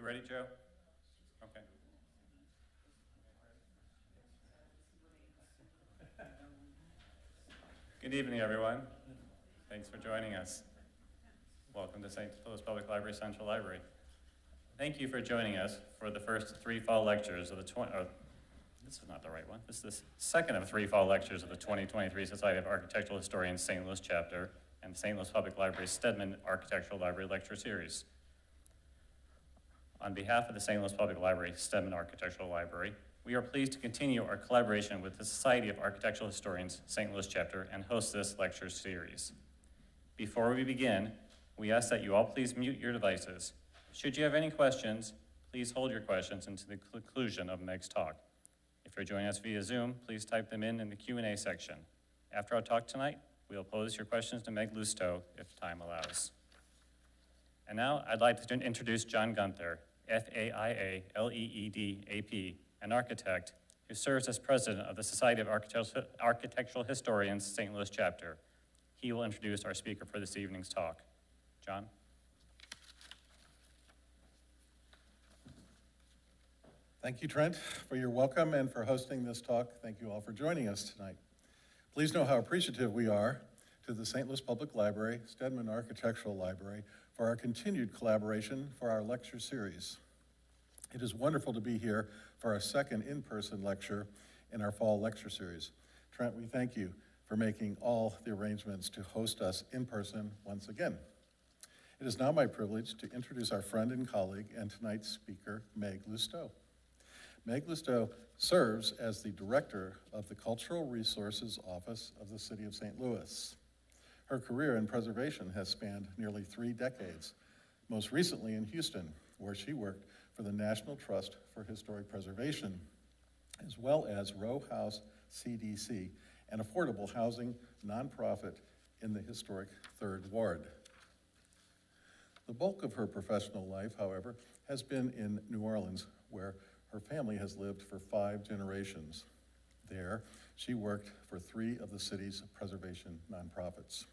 ready, Joe? Okay. Good evening, everyone. Thanks for joining us. Welcome to St. Louis Public Library Central Library. Thank you for joining us for the first three fall lectures of the this is not the right one. This is the second of three fall lectures of the 2023 Society of Architectural Historians St. Louis chapter and the St. Louis Public Library Steedman Architectural Library Lecture Series. On behalf of the St. Louis Public Library Steedman Architectural Library, we are pleased to continue our collaboration with the Society of Architectural Historians St. Louis chapter and host this lecture series. Before we begin, we ask that you all please mute your devices. Should you have any questions, please hold your questions until the conclusion of Meg's talk. If you're joining us via Zoom, please type them in the Q&A section. After our talk tonight, we'll pose your questions to Meg Lousteau if time allows. And now I'd like to introduce John Gunther, FAIA-LEED-AP, an architect who serves as president of the Society of Architectural Historians St. Louis chapter. He will introduce our speaker for this evening's talk. John? Thank you, Trent, for your welcome and for hosting this talk. Thank you all for joining us tonight. Please know how appreciative we are to the St. Louis Public Library, Steedman Architectural Library, for our continued collaboration for our lecture series. It is wonderful to be here for our second in-person lecture in our fall lecture series. Trent, we thank you for making all the arrangements to host us in person once again. It is now my privilege to introduce our friend and colleague and tonight's speaker, Meg Lousteau. Meg Lousteau serves as the director of the Cultural Resources Office of the City of St. Louis. Her career in preservation has spanned nearly 3 decades, most recently in Houston, where she worked for the National Trust for Historic Preservation, as well as Row House CDC, an affordable housing nonprofit in the historic 3rd Ward. The bulk of her professional life, however, has been in New Orleans, where her family has lived for 5 generations. There, she worked for 3 of the city's preservation nonprofits.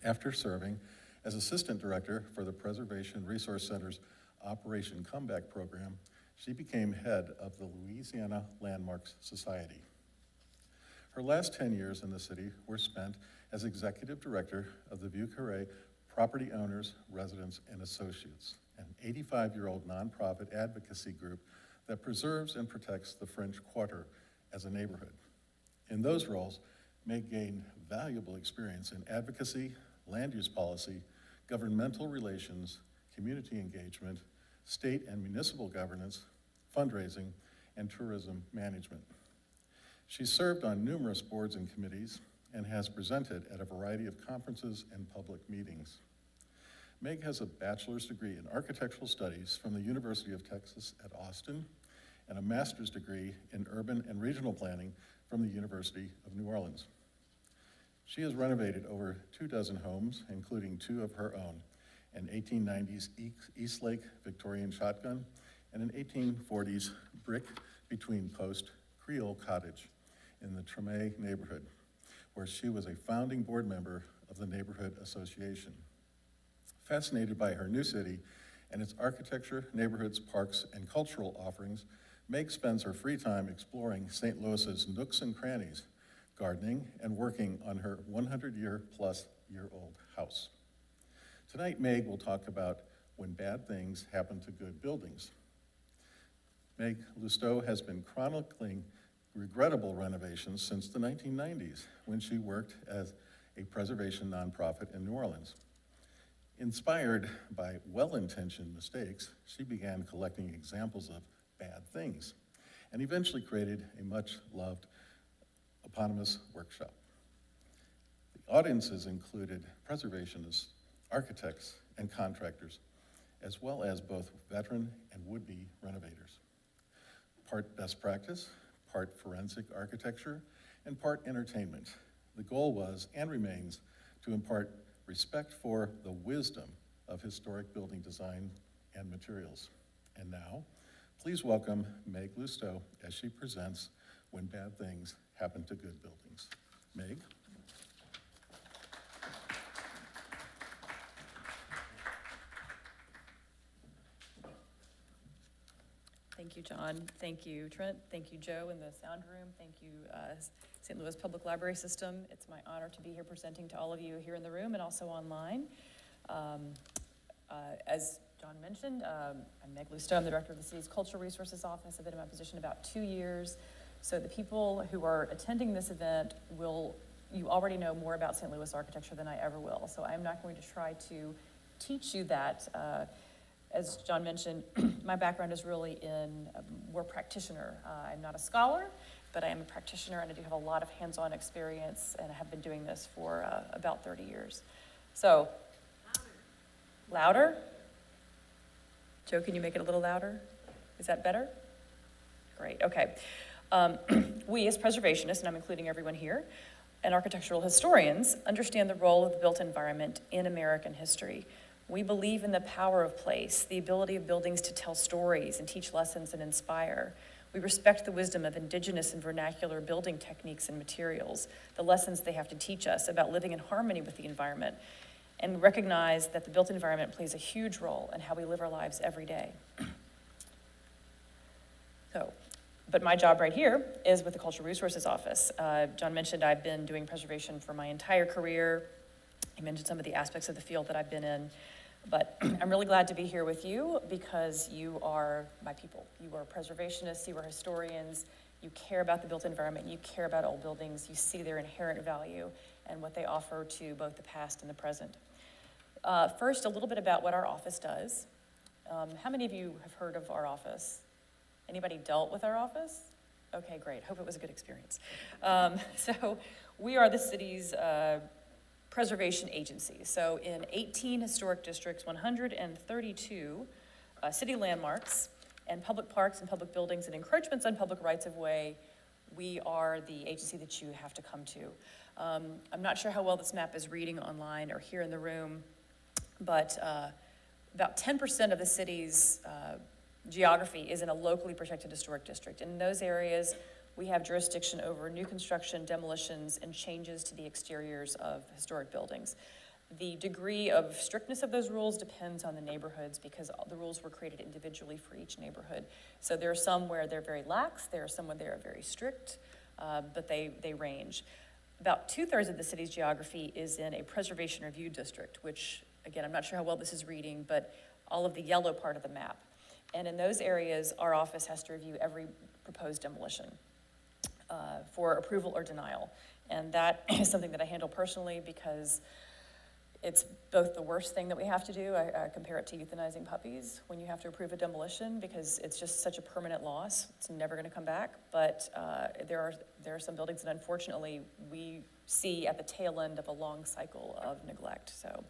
After serving as assistant director for the Preservation Resource Center's Operation Comeback program, she became head of the Louisiana Landmarks Society. Her last 10 years in the city were spent as executive director of the Vieux Carré Property Owners, Residents, and Associates, an 85-year-old nonprofit advocacy group that preserves and protects the French Quarter as a neighborhood. In those roles, Meg gained valuable experience in advocacy, land use policy, governmental relations, community engagement, state and municipal governance, fundraising, and tourism management. She served on numerous boards and committees and has presented at a variety of conferences and public meetings. Meg has a bachelor's degree in architectural studies from the University of Texas at Austin and a master's degree in urban and regional planning from the University of New Orleans. She has renovated over 24 homes, including 2 of her own, an 1890s Eastlake Victorian shotgun and an 1840s brick between post Creole cottage in the Tremé neighborhood, where she was a founding board member of the Neighborhood Association. Fascinated by her new city and its architecture, neighborhoods, parks, and cultural offerings, Meg spends her free time exploring St. Louis's nooks and crannies, gardening, and working on her 100-year-plus-year-old house. Tonight, Meg will talk about when bad things happen to good buildings. Meg Lousteau has been chronicling regrettable renovations since the 1990s, when she worked as a preservation nonprofit in New Orleans. Inspired by well-intentioned mistakes, she began collecting examples of bad things and eventually created a much-loved eponymous workshop. The audiences included preservationists, architects, and contractors, as well as both veteran and would-be renovators. Part best practice, part forensic architecture, and part entertainment. The goal was, and remains, to impart respect for the wisdom of historic building design and materials. And now, please welcome Meg Lousteau as she presents When Bad Things Happen to Good Buildings. Meg? Thank you, John. Thank you, Trent. Thank you, Joe, in the sound room. Thank you, St. Louis Public Library System. It's my honor to be here presenting to all of you here in the room and also online. As John mentioned, I'm Meg Lousteau. I'm the director of the city's Cultural Resources Office. I've been in my position about 2 years. So the people who are attending this event you already know more about St. Louis architecture than I ever will. So I'm not going to try to teach you that. As John mentioned, my background is really in more practitioner. I'm not a scholar, but I am a practitioner, and I do have a lot of hands-on experience, and I have been doing this for about 30 years. So, louder? Joe, can you make it a little louder? Is that better? Great, okay. We as preservationists, and I'm including everyone here, and architectural historians understand the role of the built environment in American history. We believe in the power of place, the ability of buildings to tell stories and teach lessons and inspire. We respect the wisdom of indigenous and vernacular building techniques and materials, the lessons they have to teach us about living in harmony with the environment, and recognize that the built environment plays a huge role in how we live our lives every day. But my job right here is with the Cultural Resources Office. John mentioned I've been doing preservation for my entire career. He mentioned some of the aspects of the field that I've been in, but I'm really glad to be here with you because you are my people. You are preservationists, you are historians, you care about the built environment, you care about old buildings, you see their inherent value and what they offer to both the past and the present. First, a little bit about what our office does. How many of you have heard of our office? Anybody dealt with our office? Okay, great. Hope it was a good experience. So we are the city's preservation agency. So in 18 historic districts, 132 city landmarks, and public parks and public buildings and encroachments on public rights-of-way, we are the agency that you have to come to. I'm not sure how well this map is reading online or here in the room, but about 10% of the city's geography is in a locally protected historic district. In those areas, we have jurisdiction over new construction, demolitions, and changes to the exteriors of historic buildings. The degree of strictness of those rules depends on the neighborhoods because the rules were created individually for each neighborhood. So there are some where they're very lax, there are some where they're very strict, but they range. About 2/3 of the city's geography is in a preservation review district, which, again, I'm not sure how well this is reading, but all of the yellow part of the map. And in those areas, our office has to review every proposed demolition for approval or denial. And that is something that I handle personally because it's both the worst thing that we have to do. I compare it to euthanizing puppies when you have to approve a demolition because it's just such a permanent loss. It's never going to come back. But there are some buildings that unfortunately we see at the tail end of a long cycle of neglect. So.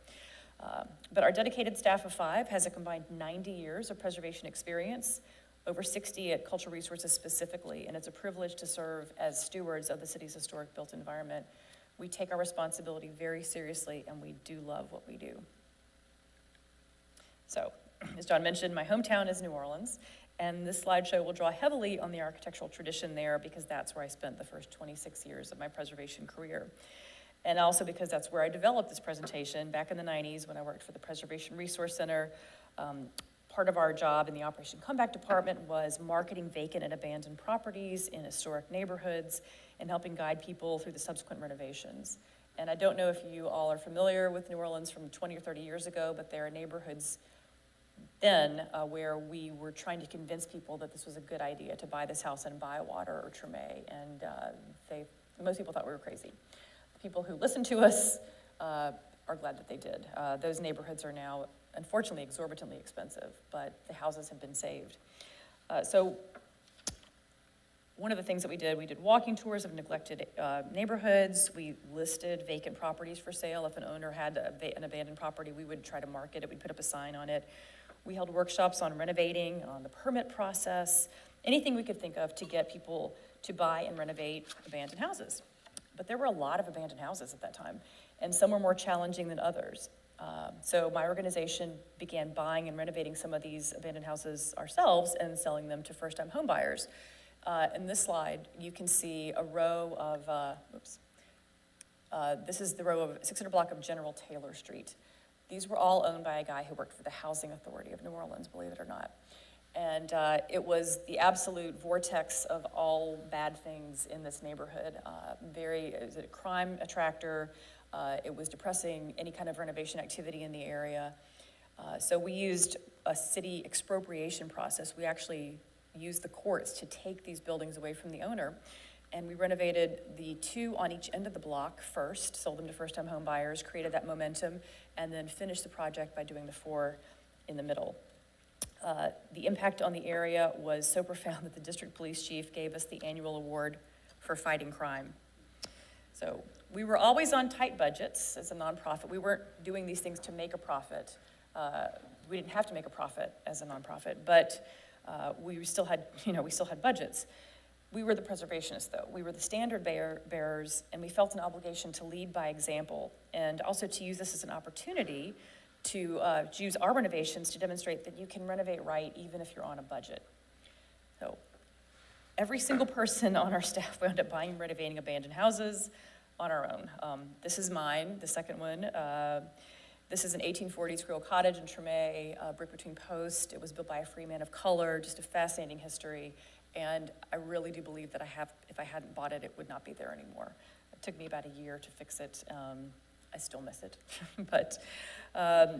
But our dedicated staff of 5 has a combined 90 years of preservation experience, over 60 at Cultural Resources specifically, and it's a privilege to serve as stewards of the city's historic built environment. We take our responsibility very seriously, and we do love what we do. So, as John mentioned, my hometown is New Orleans, and this slideshow will draw heavily on the architectural tradition there because that's where I spent the first 26 years of my preservation career. And also because that's where I developed this presentation back in the 90s when I worked for the Preservation Resource Center. Part of our job in the Operation Comeback Department was marketing vacant and abandoned properties in historic neighborhoods and helping guide people through the subsequent renovations. And I don't know if you all are familiar with New Orleans from 20 or 30 years ago, but there are neighborhoods then where we were trying to convince people that this was a good idea to buy this house in Bywater or Treme, and most people thought we were crazy. People who listened to us are glad that they did. Those neighborhoods are now, unfortunately, exorbitantly expensive, but the houses have been saved. So one of the things that we did walking tours of neglected neighborhoods. We listed vacant properties for sale. If an owner had an abandoned property, we would try to market it. We'd put up a sign on it. We held workshops on renovating, on the permit process, anything we could think of to get people to buy and renovate abandoned houses. But there were a lot of abandoned houses at that time, and some were more challenging than others. So my organization began buying and renovating some of these abandoned houses ourselves and selling them to first-time home buyers. In this slide, you can see a row of, this is the row of 600 block of General Taylor Street. These were all owned by a guy who worked for the Housing Authority of New Orleans, believe it or not. And it was the absolute vortex of all bad things in this neighborhood. It was a crime attractor. It was depressing any kind of renovation activity in the area. So we used a city expropriation process. We actually used the courts to take these buildings away from the owner. And we renovated the 2 on each end of the block first, sold them to first-time home buyers, created that momentum, and then finished the project by doing the 4 in the middle. The impact on the area was so profound that the district police chief gave us the annual award for fighting crime. So we were always on tight budgets as a nonprofit. We weren't doing these things to make a profit. We didn't have to make a profit as a nonprofit, but we still had budgets. We were the preservationists, though. We were the standard bearers, and we felt an obligation to lead by example, and also to use this as an opportunity to use our renovations to demonstrate that you can renovate right even if you're on a budget. So every single person on our staff wound up buying and renovating abandoned houses on our own. This is mine, the second one. This is an 1840s Creole cottage in Tremé, brick between posts. It was built by a free man of color, just a fascinating history. And I really do believe that if I hadn't bought it, it would not be there anymore. It took me about a year to fix it. I still miss it, but. Speak louder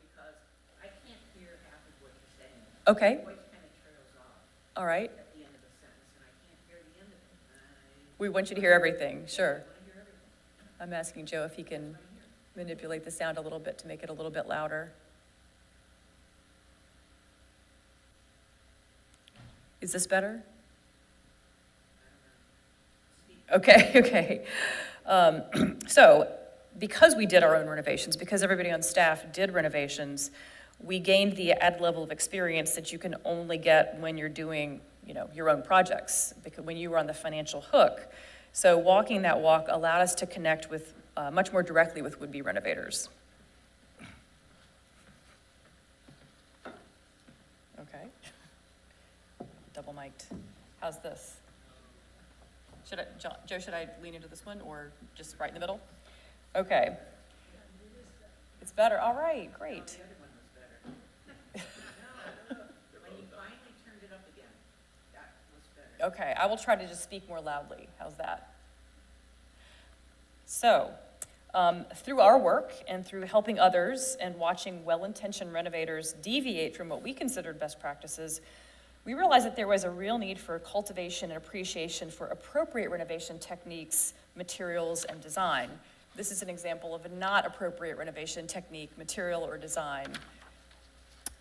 because I can't hear half of what you're saying. Okay. Your voice kind of trails off All right. at the end of the sentence, and I can't hear the end of it. We want you to hear everything, sure. I want to hear everything. I'm asking Joe if he can manipulate the sound a little bit to make it a little bit louder. Is this better? Okay. So, because we did our own renovations, because everybody on staff did renovations, we gained the added level of experience that you can only get when you're doing, your own projects, because when you were on the financial hook. So walking that walk allowed us to connect with much more directly with would-be renovators. Okay. Double mic'd. How's this? Joe, should I lean into this one or just right in the middle? Okay. It's better. All right, great. The other one was better. No. When you finally turned it up again, that was better. Okay, I will try to just speak more loudly. How's that? So, through our work and through helping others and watching well-intentioned renovators deviate from what we considered best practices, we realized that there was a real need for cultivation and appreciation for appropriate renovation techniques, materials, and design. This is an example of a not appropriate renovation technique, material, or design.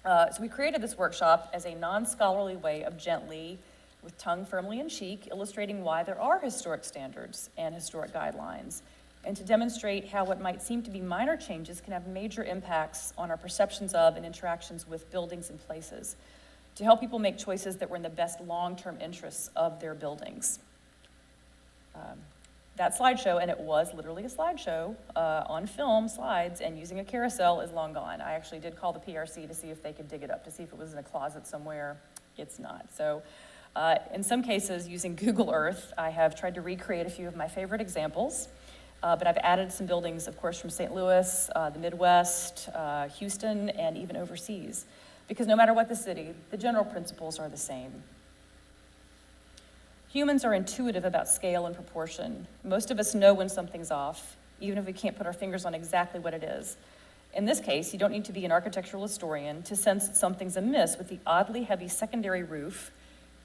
So we created this workshop as a non-scholarly way of gently, with tongue firmly in cheek, illustrating why there are historic standards and historic guidelines, and to demonstrate how what might seem to be minor changes can have major impacts on our perceptions of and interactions with buildings and places, to help people make choices that were in the best long-term interests of their buildings. That slideshow, and it was literally a slideshow on film, slides, and using a carousel is long gone. I actually did call the PRC to see if they could dig it up, to see if it was in a closet somewhere. It's not. So in some cases, using Google Earth, I have tried to recreate a few of my favorite examples, but I've added some buildings, of course, from St. Louis, the Midwest, Houston, and even overseas. Because no matter what the city, the general principles are the same. Humans are intuitive about scale and proportion. Most of us know when something's off, even if we can't put our fingers on exactly what it is. In this case, you don't need to be an architectural historian to sense that something's amiss with the oddly heavy secondary roof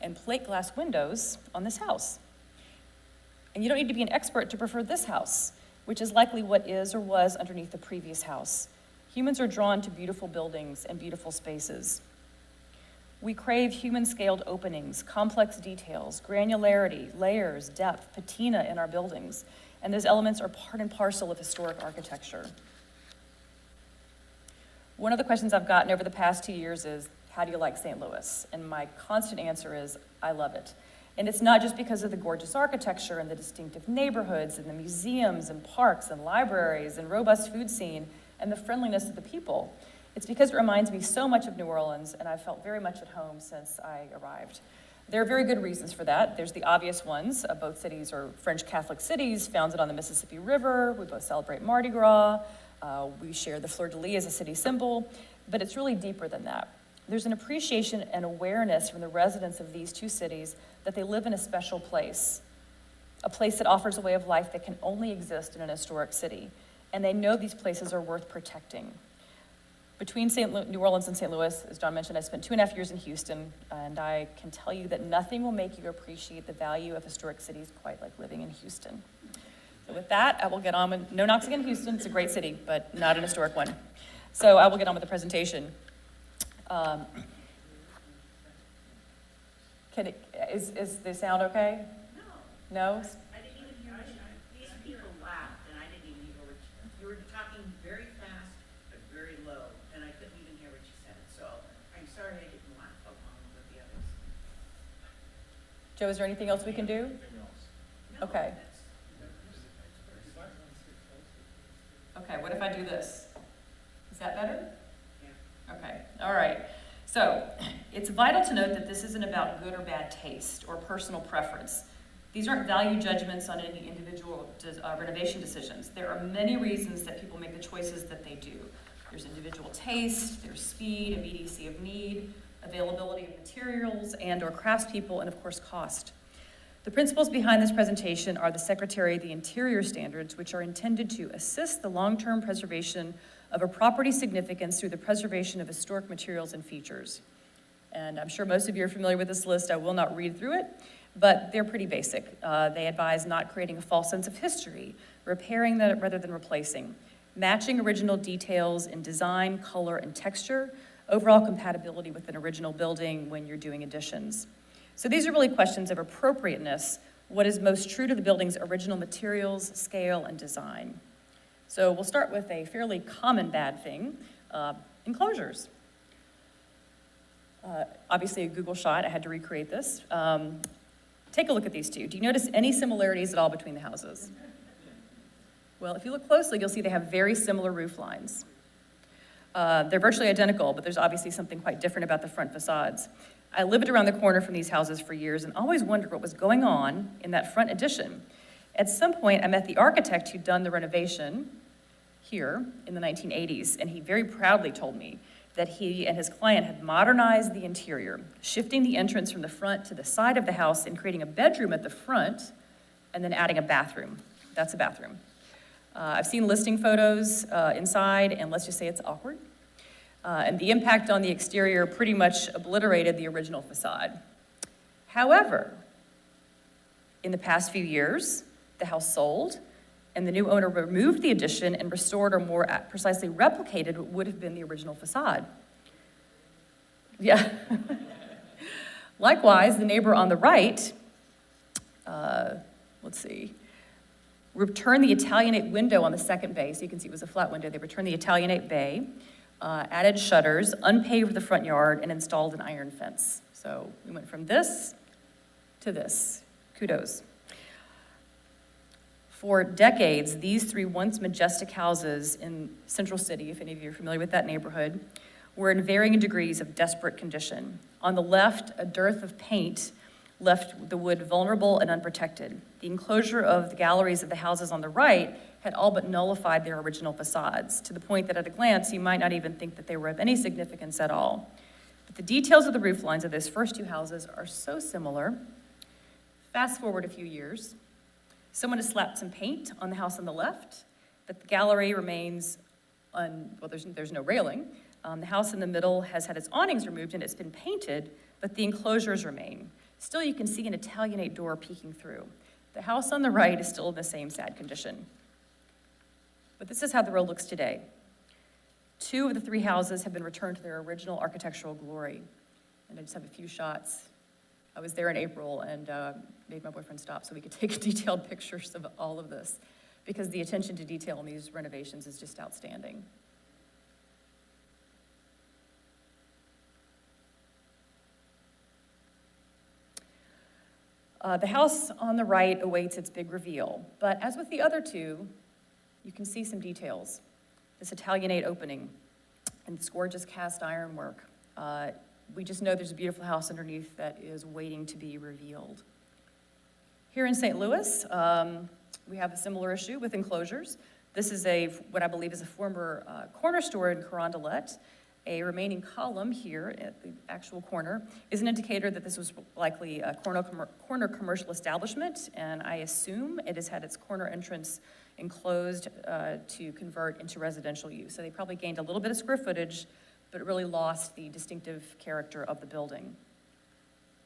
and plate glass windows on this house. And you don't need to be an expert to prefer this house, which is likely what is or was underneath the previous house. Humans are drawn to beautiful buildings and beautiful spaces. We crave human-scaled openings, complex details, granularity, layers, depth, patina in our buildings, and those elements are part and parcel of historic architecture. One of the questions I've gotten over the past 2 years is, how do you like St. Louis? And my constant answer is, I love it. And it's not just because of the gorgeous architecture and the distinctive neighborhoods and the museums and parks and libraries and robust food scene and the friendliness of the people. It's because it reminds me so much of New Orleans, and I've felt very much at home since I arrived. There are very good reasons for that. There's the obvious ones. Both cities are French Catholic cities, founded on the Mississippi River. We both celebrate Mardi Gras. We share the fleur-de-lis as a city symbol, but it's really deeper than that. there's an appreciation and awareness from the residents of these two cities that they live in a special place, a place that offers a way of life that can only exist in an historic city. And they know these places are worth protecting. Between New Orleans and St. Louis, as John mentioned, I spent 2.5 years in Houston, and I can tell you that nothing will make you appreciate the value of historic cities quite like living in Houston. So with that, I will get on with, no knocks against Houston, it's a great city, but not an historic one. So I will get on with the presentation. Is the sound okay? No? I didn't even hear what these people laughed, and I didn't even hear what you were talking very fast, but very low, and I couldn't even hear what you said, so I'm sorry I didn't laugh along with the others. Joe, is there anything else we can do? No, Okay. that's- Okay, what if I do this? Is that better? Yeah. Okay, all right. So it's vital to note that this isn't about good or bad taste or personal preference. These aren't value judgments on any individual renovation decisions. There are many reasons that people make the choices that they do. There's individual taste, there's speed, immediacy of need, availability of materials and or craftspeople, and of course cost. The principles behind this presentation are the Secretary of the Interior standards, which are intended to assist the long-term preservation of a property's significance through the preservation of historic materials and features. And I'm sure most of you are familiar with this list. I will not read through it, but they're pretty basic. They advise not creating a false sense of history, repairing that rather than replacing, matching original details in design, color, and texture, overall compatibility with an original building when you're doing additions. So these are really questions of appropriateness, what is most true to the building's original materials, scale, and design. So we'll start with a fairly common bad thing, enclosures. Obviously a Google shot, I had to recreate this. Take a look at these two. Do you notice any similarities at all between the houses? Well, if you look closely, you'll see they have very similar roof lines. They're virtually identical, but there's obviously something quite different about the front facades. I lived around the corner from these houses for years and always wondered what was going on in that front addition. At some point, I met the architect who'd done the renovation here in the 1980s, and he very proudly told me that he and his client had modernized the interior, shifting the entrance from the front to the side of the house and creating a bedroom at the front, and then adding a bathroom. That's a bathroom. I've seen listing photos inside, and let's just say it's awkward. And the impact on the exterior pretty much obliterated the original facade. However, in the past few years, the house sold, and the new owner removed the addition and restored or more precisely replicated what would have been the original facade. Yeah. Likewise, the neighbor on the right, returned the Italianate window on the second bay, so you can see it was a flat window. They returned the Italianate bay, added shutters, unpaved the front yard, and installed an iron fence. So we went from this to this. Kudos. For decades, these three once majestic houses in Central City, if any of you are familiar with that neighborhood, were in varying degrees of desperate condition. On the left, a dearth of paint left the wood vulnerable and unprotected. The enclosure of the galleries of the houses on the right had all but nullified their original facades, to the point that at a glance, you might not even think that they were of any significance at all. But the details of the roof lines of those first two houses are so similar. Fast forward a few years, someone has slapped some paint on the house on the left, but the gallery remains there's no railing. The house in the middle has had its awnings removed and it's been painted, but the enclosures remain. Still, you can see an Italianate door peeking through. The house on the right is still in the same sad condition. But this is how the road looks today. Two of the three houses have been returned to their original architectural glory. And I just have a few shots. I was there in April and made my boyfriend stop so we could take detailed pictures of all of this, because the attention to detail in these renovations is just outstanding. The house on the right awaits its big reveal, but as with the other two, you can see some details. This Italianate opening and this gorgeous cast iron work. We just know there's a beautiful house underneath that is waiting to be revealed. Here in St. Louis, we have a similar issue with Enclosures. This is what I believe is a former corner store in Carondelet. A remaining column here at the actual corner is an indicator that this was likely a corner commercial establishment, and I assume it has had its corner entrance enclosed to convert into residential use. So they probably gained a little bit of square footage, but really lost the distinctive character of the building.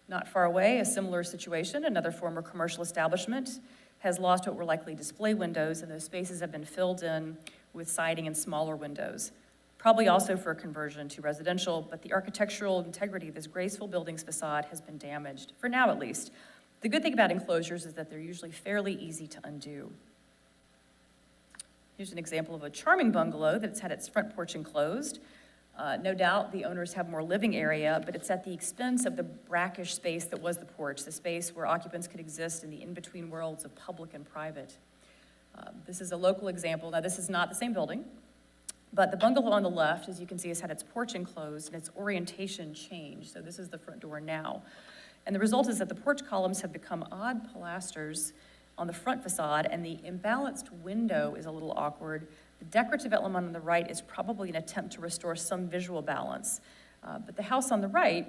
Not far away, a similar situation, another former commercial establishment has lost what were likely display windows, and those spaces have been filled in with siding and smaller windows, probably also for a conversion to residential, but the architectural integrity of this graceful building's facade has been damaged, for now at least. The good thing about enclosures is that they're usually fairly easy to undo. Here's an example of a charming bungalow that's had its front porch enclosed. No doubt the owners have more living area, but it's at the expense of the brackish space that was the porch, the space where occupants could exist in the in-between worlds of public and private. This is a local example. Now, this is not the same building, but the bungalow on the left, as you can see, has had its porch enclosed and its orientation changed. So this is the front door now. And the result is that the porch columns have become odd pilasters on the front facade, and the imbalanced window is a little awkward. The decorative element on the right is probably an attempt to restore some visual balance. But the house on the right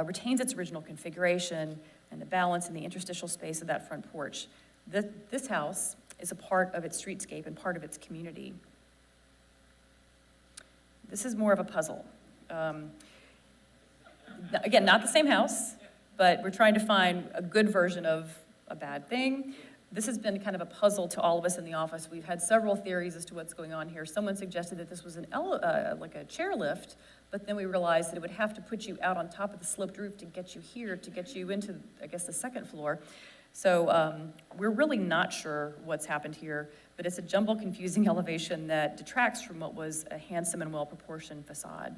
retains its original configuration and the balance in the interstitial space of that front porch. This house is a part of its streetscape and part of its community. This is more of a puzzle. Again, not the same house, but we're trying to find a good version of a bad thing. This has been kind of a puzzle to all of us in the office. We've had several theories as to what's going on here. Someone suggested that this was like a chairlift, but then we realized that it would have to put you out on top of the sloped roof to get you here, to get you into, I guess, the second floor. So we're really not sure what's happened here, but it's a jumbled, confusing elevation that detracts from what was a handsome and well-proportioned facade.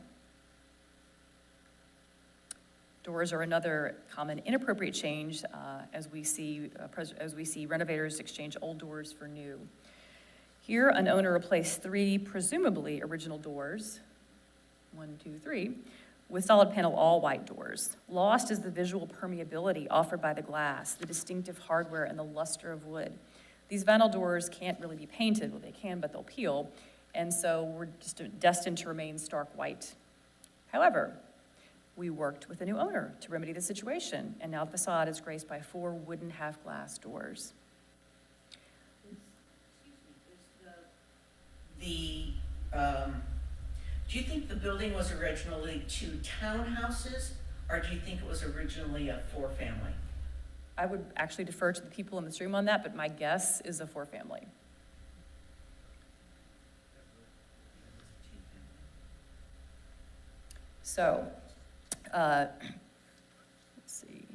Doors are another common inappropriate change as we see renovators exchange old doors for new. Here, an owner replaced 3 presumably original doors, 1, 2, 3, with solid panel all-white doors. Lost is the visual permeability offered by the glass, the distinctive hardware, and the luster of wood. These vinyl doors can't really be painted. Well, they can, but they'll peel, and so we're just destined to remain stark white. However, we worked with a new owner to remedy the situation, and now the facade is graced by 4 wooden half-glass doors. Do you think the building was originally 2 townhouses, or do you think it was originally a 4-family? I would actually defer to the people in this room on that, but my guess is a 4-family. So, let's see.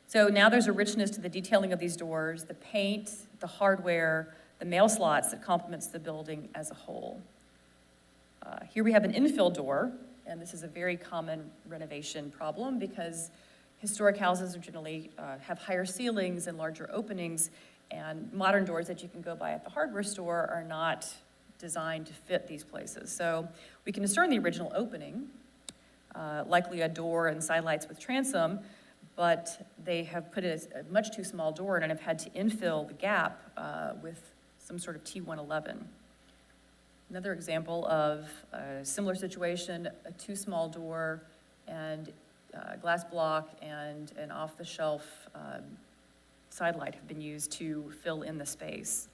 So now there's a richness to the detailing of these doors, the paint, the hardware, the mail slots that complements the building as a whole. Here we have an infill door, and this is a very common renovation problem because historic houses generally have higher ceilings and larger openings, and modern doors that you can go buy at the hardware store are not designed to fit these places. So we can discern the original opening, likely a door and side lights with transom, but they have put it as a much too small door and have had to infill the gap with some sort of T111. Another example of a similar situation, a too small door and glass block and an off-the-shelf side light have been used to fill in the space.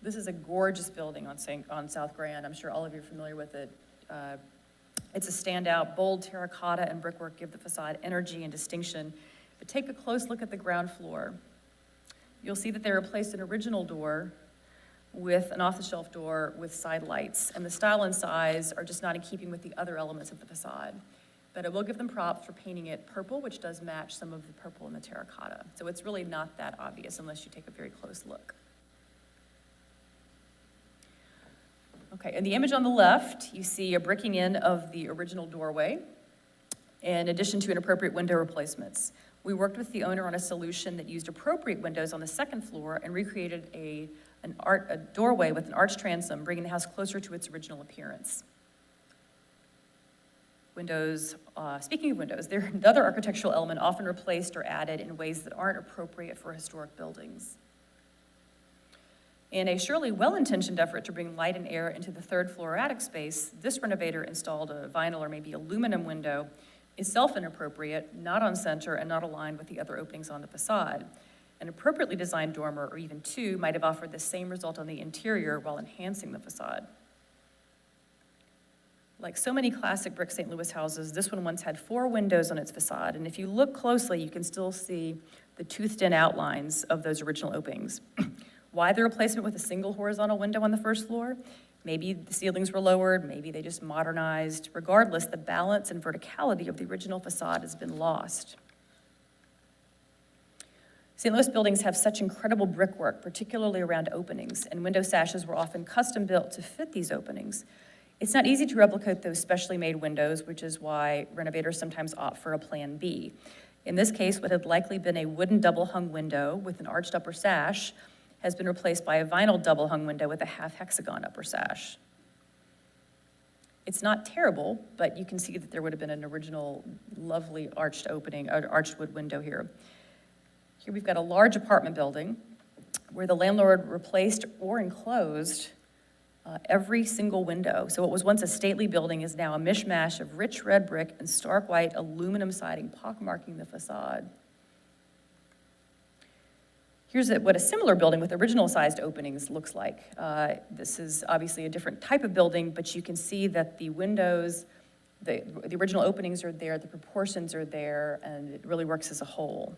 This is a gorgeous building on South Grand. I'm sure all of you are familiar with it. It's a standout. Bold terracotta and brickwork give the facade energy and distinction. But take a close look at the ground floor. You'll see that they replaced an original door with an off-the-shelf door with side lights, and the style and size are just not in keeping with the other elements of the facade. But I will give them props for painting it purple, which does match some of the purple in the terracotta. So it's really not that obvious unless you take a very close look. Okay, in the image on the left, you see a bricking in of the original doorway, in addition to inappropriate window replacements. We worked with the owner on a solution that used appropriate windows on the second floor and recreated a doorway with an arched transom, bringing the house closer to its original appearance. Windows, speaking of windows, they're another architectural element often replaced or added in ways that aren't appropriate for historic buildings. In a surely well-intentioned effort to bring light and air into the third floor attic space, this renovator installed a vinyl or maybe aluminum window, itself inappropriate, not on center, and not aligned with the other openings on the facade. An appropriately designed dormer, or even two, might have offered the same result on the interior while enhancing the facade. Like so many classic brick St. Louis houses, this one once had 4 windows on its facade, and if you look closely, you can still see the toothed-in outlines of those original openings. Why the replacement with a single horizontal window on the first floor? Maybe the ceilings were lowered, maybe they just modernized. Regardless, the balance and verticality of the original facade has been lost. St. Louis buildings have such incredible brickwork, particularly around openings, and window sashes were often custom built to fit these openings. It's not easy to replicate those specially made windows, which is why renovators sometimes opt for a plan B. In this case, what had likely been a wooden double-hung window with an arched upper sash has been replaced by a vinyl double-hung window with a half-hexagon upper sash. It's not terrible, but you can see that there would have been an original lovely arched opening, arched wood window here. Here we've got a large apartment building where the landlord replaced or enclosed every single window. So what was once a stately building is now a mishmash of rich red brick and stark white aluminum siding pockmarking the facade. Here's what a similar building with original-sized openings looks like. This is obviously a different type of building, but you can see that the windows, the original openings are there, the proportions are there, and it really works as a whole.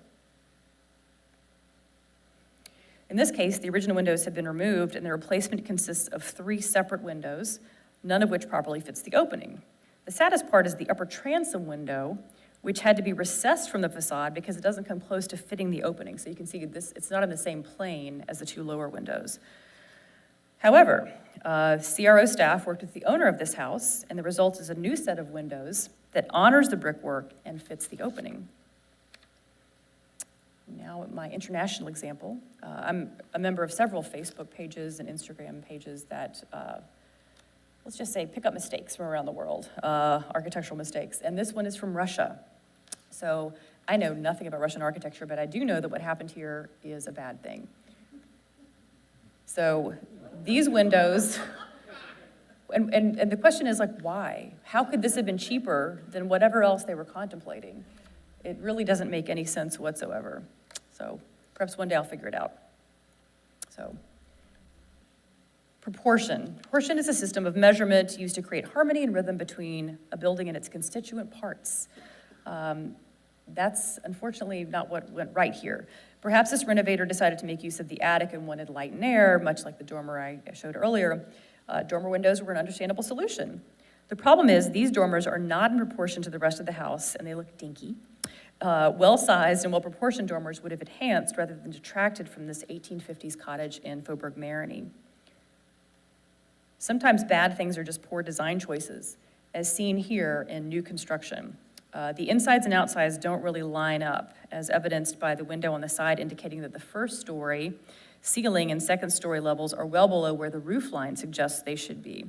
In this case, the original windows have been removed, and the replacement consists of 3 separate windows, none of which properly fits the opening. The saddest part is the upper transom window, which had to be recessed from the facade because it doesn't come close to fitting the opening. So you can see this, it's not in the same plane as the 2 lower windows. However, CRO staff worked with the owner of this house, and the result is a new set of windows that honors the brickwork and fits the opening. Now, my international example. I'm a member of several Facebook pages and Instagram pages that, let's just say, pick up mistakes from around the world, architectural mistakes. And this one is from Russia. So I know nothing about Russian architecture, but I do know that what happened here is a bad thing. So these windows, and the question is like, why? How could this have been cheaper than whatever else they were contemplating? It really doesn't make any sense whatsoever. So perhaps one day I'll figure it out. So proportion. Proportion is a system of measurement used to create harmony and rhythm between a building and its constituent parts. That's unfortunately not what went right here. Perhaps this renovator decided to make use of the attic and wanted light and air, much like the dormer I showed earlier. Dormer windows were an understandable solution. The problem is these dormers are not in proportion to the rest of the house, and they look dinky. Well-sized and well-proportioned dormers would have enhanced rather than detracted from this 1850s cottage in Faubourg-Marigny. Sometimes bad things are just poor design choices, as seen here in new construction. The insides and outsides don't really line up, as evidenced by the window on the side indicating that the first story ceiling and second story levels are well below where the roof line suggests they should be.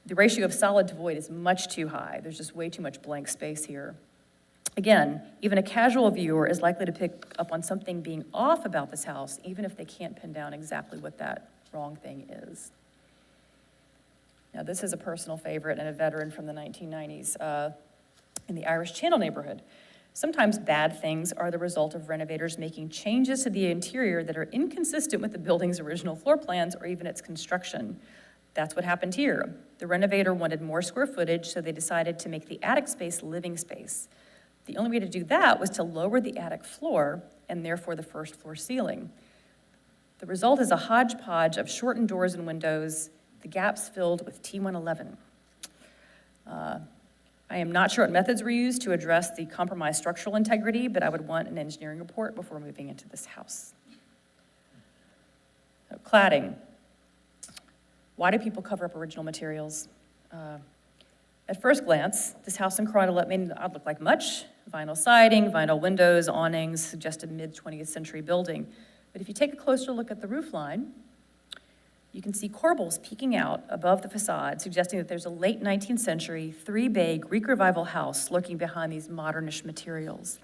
The ratio of solid to void is much too high. There's just way too much blank space here. Again, even a casual viewer is likely to pick up on something being off about this house, even if they can't pin down exactly what that wrong thing is. Now, this is a personal favorite and a veteran from the 1990s in the Irish Channel neighborhood. Sometimes bad things are the result of renovators making changes to the interior that are inconsistent with the building's original floor plans or even its construction. That's what happened here. The renovator wanted more square footage, so they decided to make the attic space living space. The only way to do that was to lower the attic floor and therefore the first floor ceiling. The result is a hodgepodge of shortened doors and windows, the gaps filled with T111. I am not sure what methods were used to address the compromised structural integrity, but I would want an engineering report before moving into this house. So, cladding. Why do people cover up original materials? At first glance, this house in Carondelet may not look like much. Vinyl siding, vinyl windows, awnings, suggested mid-20th century building. But if you take a closer look at the roofline, you can see corbels peeking out above the facade, suggesting that there's a late 19th century, 3-bay Greek Revival house lurking behind these modernish materials.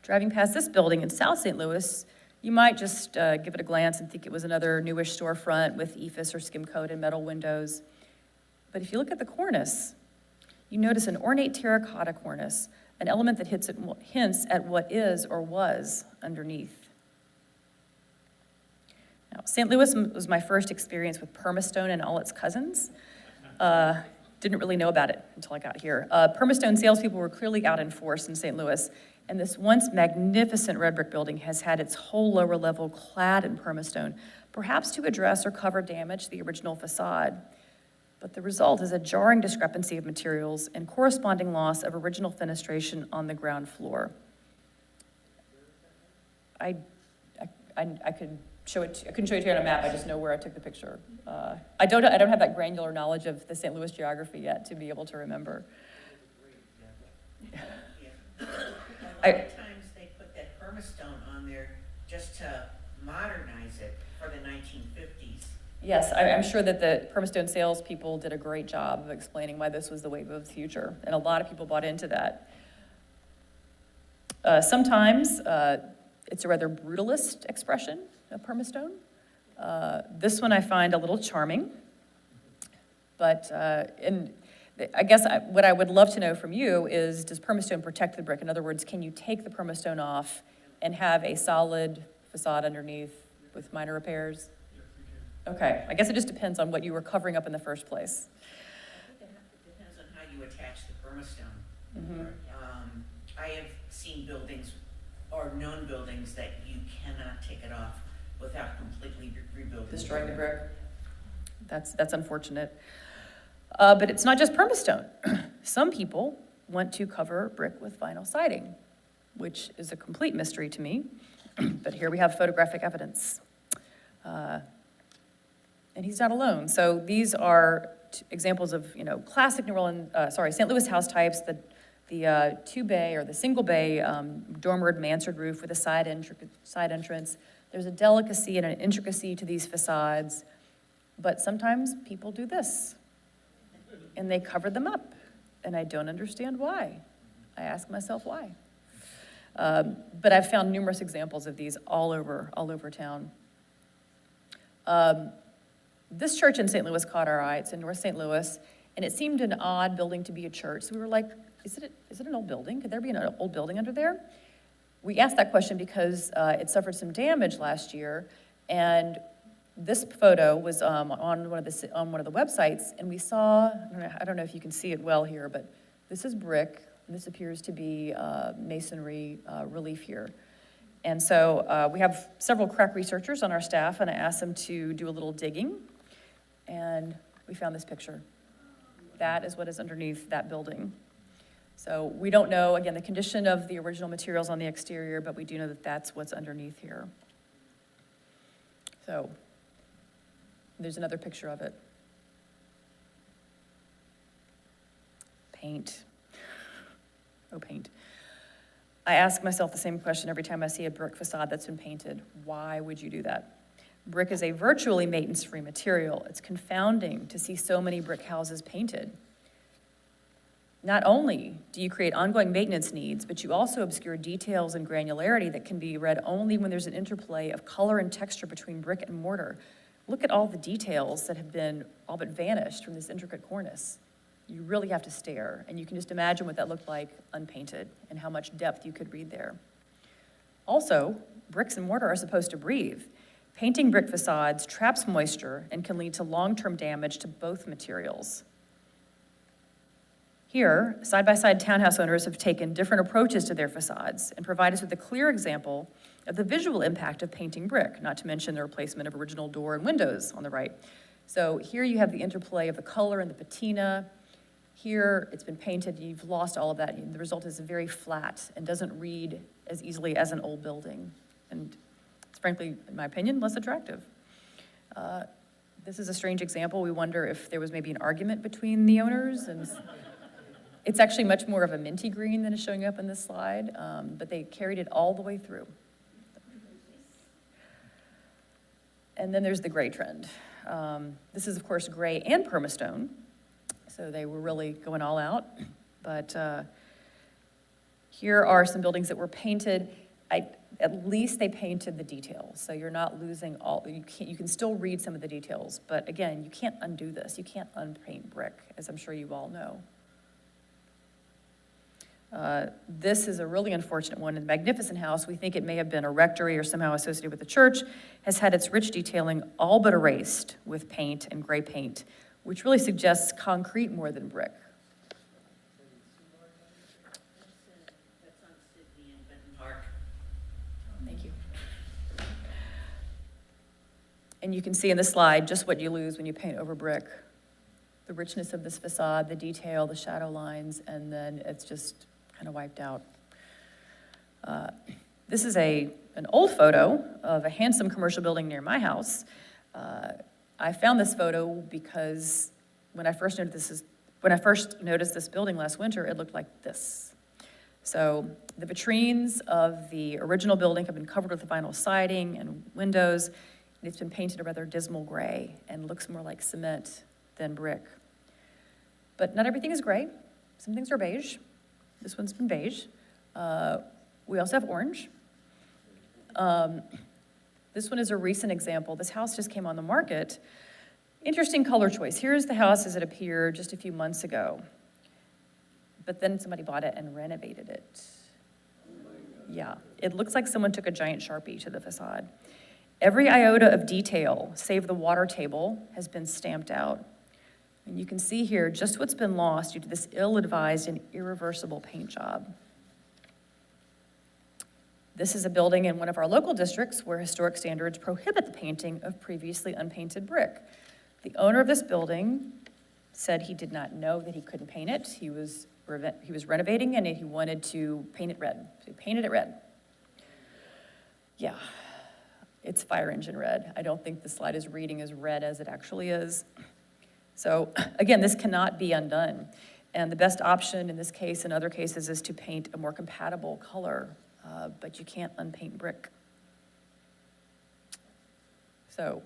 Driving past this building in South St. Louis, You might just give it a glance and think it was another newish storefront with ephes or skim coat and metal windows. But if you look at the cornice, you notice an ornate terracotta cornice, an element that hints at what is or was underneath. Now, St. Louis was my first experience with permastone and all its cousins. Didn't really know about it until I got here. Permastone salespeople were clearly out in force in St. Louis, and this once magnificent red brick building has had its whole lower level clad in permastone, perhaps to address or cover damage to the original facade. But the result is a jarring discrepancy of materials and corresponding loss of original fenestration on the ground floor. I could show it. I couldn't show it to you on a map. I just know where I took the picture. I don't have that granular knowledge of the St. Louis geography yet to be able to remember. A lot of times they put that permastone on there just to modernize it for the 1950s. Yes, I'm sure that the permastone salespeople did a great job of explaining why this was the wave of the future, and a lot of people bought into that. Sometimes it's a rather brutalist expression of permastone. This one I find a little charming, but I guess what I would love to know from you is, does permastone protect the brick? In other words, can you take the permastone off and have a solid facade underneath with minor repairs? Okay, I guess it just depends on what you were covering up in the first place. I think it depends on how you attach the permastone. Mm-hmm. I have seen buildings or known buildings that you cannot take it off without completely rebuilding. Destroying the brick. That's unfortunate. But it's not just permastone. Some people want to cover brick with vinyl siding, which is a complete mystery to me. But here we have photographic evidence. And he's not alone. So these are examples of, classic St. Louis house types, the two-bay or the single-bay dormered mansard roof with a side entrance. There's a delicacy and an intricacy to these facades, but sometimes people do this, and they cover them up, and I don't understand why. I ask myself why. But I've found numerous examples of these all over town. This church in St. Louis caught our eye. It's in North St. Louis, and it seemed an odd building to be a church. So we were like, is it an old building? Could there be an old building under there? We asked that question because it suffered some damage last year, and this photo was on one of the websites, and we saw, I don't know if you can see it well here, but this is brick, and this appears to be masonry relief here. And so we have several crack researchers on our staff, and I asked them to do a little digging, and we found this picture. That is what is underneath that building. So we don't know, again, the condition of the original materials on the exterior, but we do know that that's what's underneath here. So there's another picture of it. Paint. Oh, paint. I ask myself the same question every time I see a brick facade that's been painted. Why would you do that? Brick is a virtually maintenance-free material. It's confounding to see so many brick houses painted. Not only do you create ongoing maintenance needs, but you also obscure details and granularity that can be read only when there's an interplay of color and texture between brick and mortar. Look at all the details that have been all but vanished from this intricate cornice. You really have to stare, and you can just imagine what that looked like unpainted and how much depth you could read there. Also, bricks and mortar are supposed to breathe. Painting brick facades traps moisture and can lead to long-term damage to both materials. Here, side-by-side townhouse owners have taken different approaches to their facades and provide us with a clear example of the visual impact of painting brick, not to mention the replacement of original door and windows on the right. So here you have the interplay of the color and the patina. Here, it's been painted, you've lost all of that. The result is very flat and doesn't read as easily as an old building. And it's frankly, in my opinion, less attractive. This is a strange example. We wonder if there was maybe an argument between the owners, and it's actually much more of a minty green than is showing up in this slide, but they carried it all the way through. And then there's the gray trend. This is, of course, gray and permastone, so they were really going all out. But here are some buildings that were painted. At least they painted the details, so you're not losing you can still read some of the details, but again, you can't undo this. You can't unpaint brick, as I'm sure you all know. This is a really unfortunate one. In the magnificent house, we think it may have been a rectory or somehow associated with the church, has had its rich detailing all but erased with paint and gray paint, which really suggests concrete more than brick. That's on Sydney and Benton Park. Thank you. And you can see in the slide just what you lose when you paint over brick. The richness of this facade, the detail, the shadow lines, and then it's just kind of wiped out. This is an old photo of a handsome commercial building near my house. I found this photo because when I first noticed this building last winter, it looked like this. So the vitrines of the original building have been covered with vinyl siding and windows, and it's been painted a rather dismal gray and looks more like cement than brick. But not everything is gray. Some things are beige. This one's been beige. We also have orange. This one is a recent example. This house just came on the market. Interesting color choice. Here's the house as it appeared just a few months ago. But then somebody bought it and renovated it. Yeah, it looks like someone took a giant Sharpie to the facade. Every iota of detail, save the water table, has been stamped out. And you can see here just what's been lost due to this ill-advised and irreversible paint job. This is a building in one of our local districts where historic standards prohibit the painting of previously unpainted brick. The owner of this building said he did not know that he couldn't paint it. He was renovating and he wanted to paint it red. So he painted it red. Yeah, it's fire engine red. I don't think the slide is reading as red as it actually is. So again, this cannot be undone. And the best option in this case and other cases is to paint a more compatible color, but you can't unpaint brick. So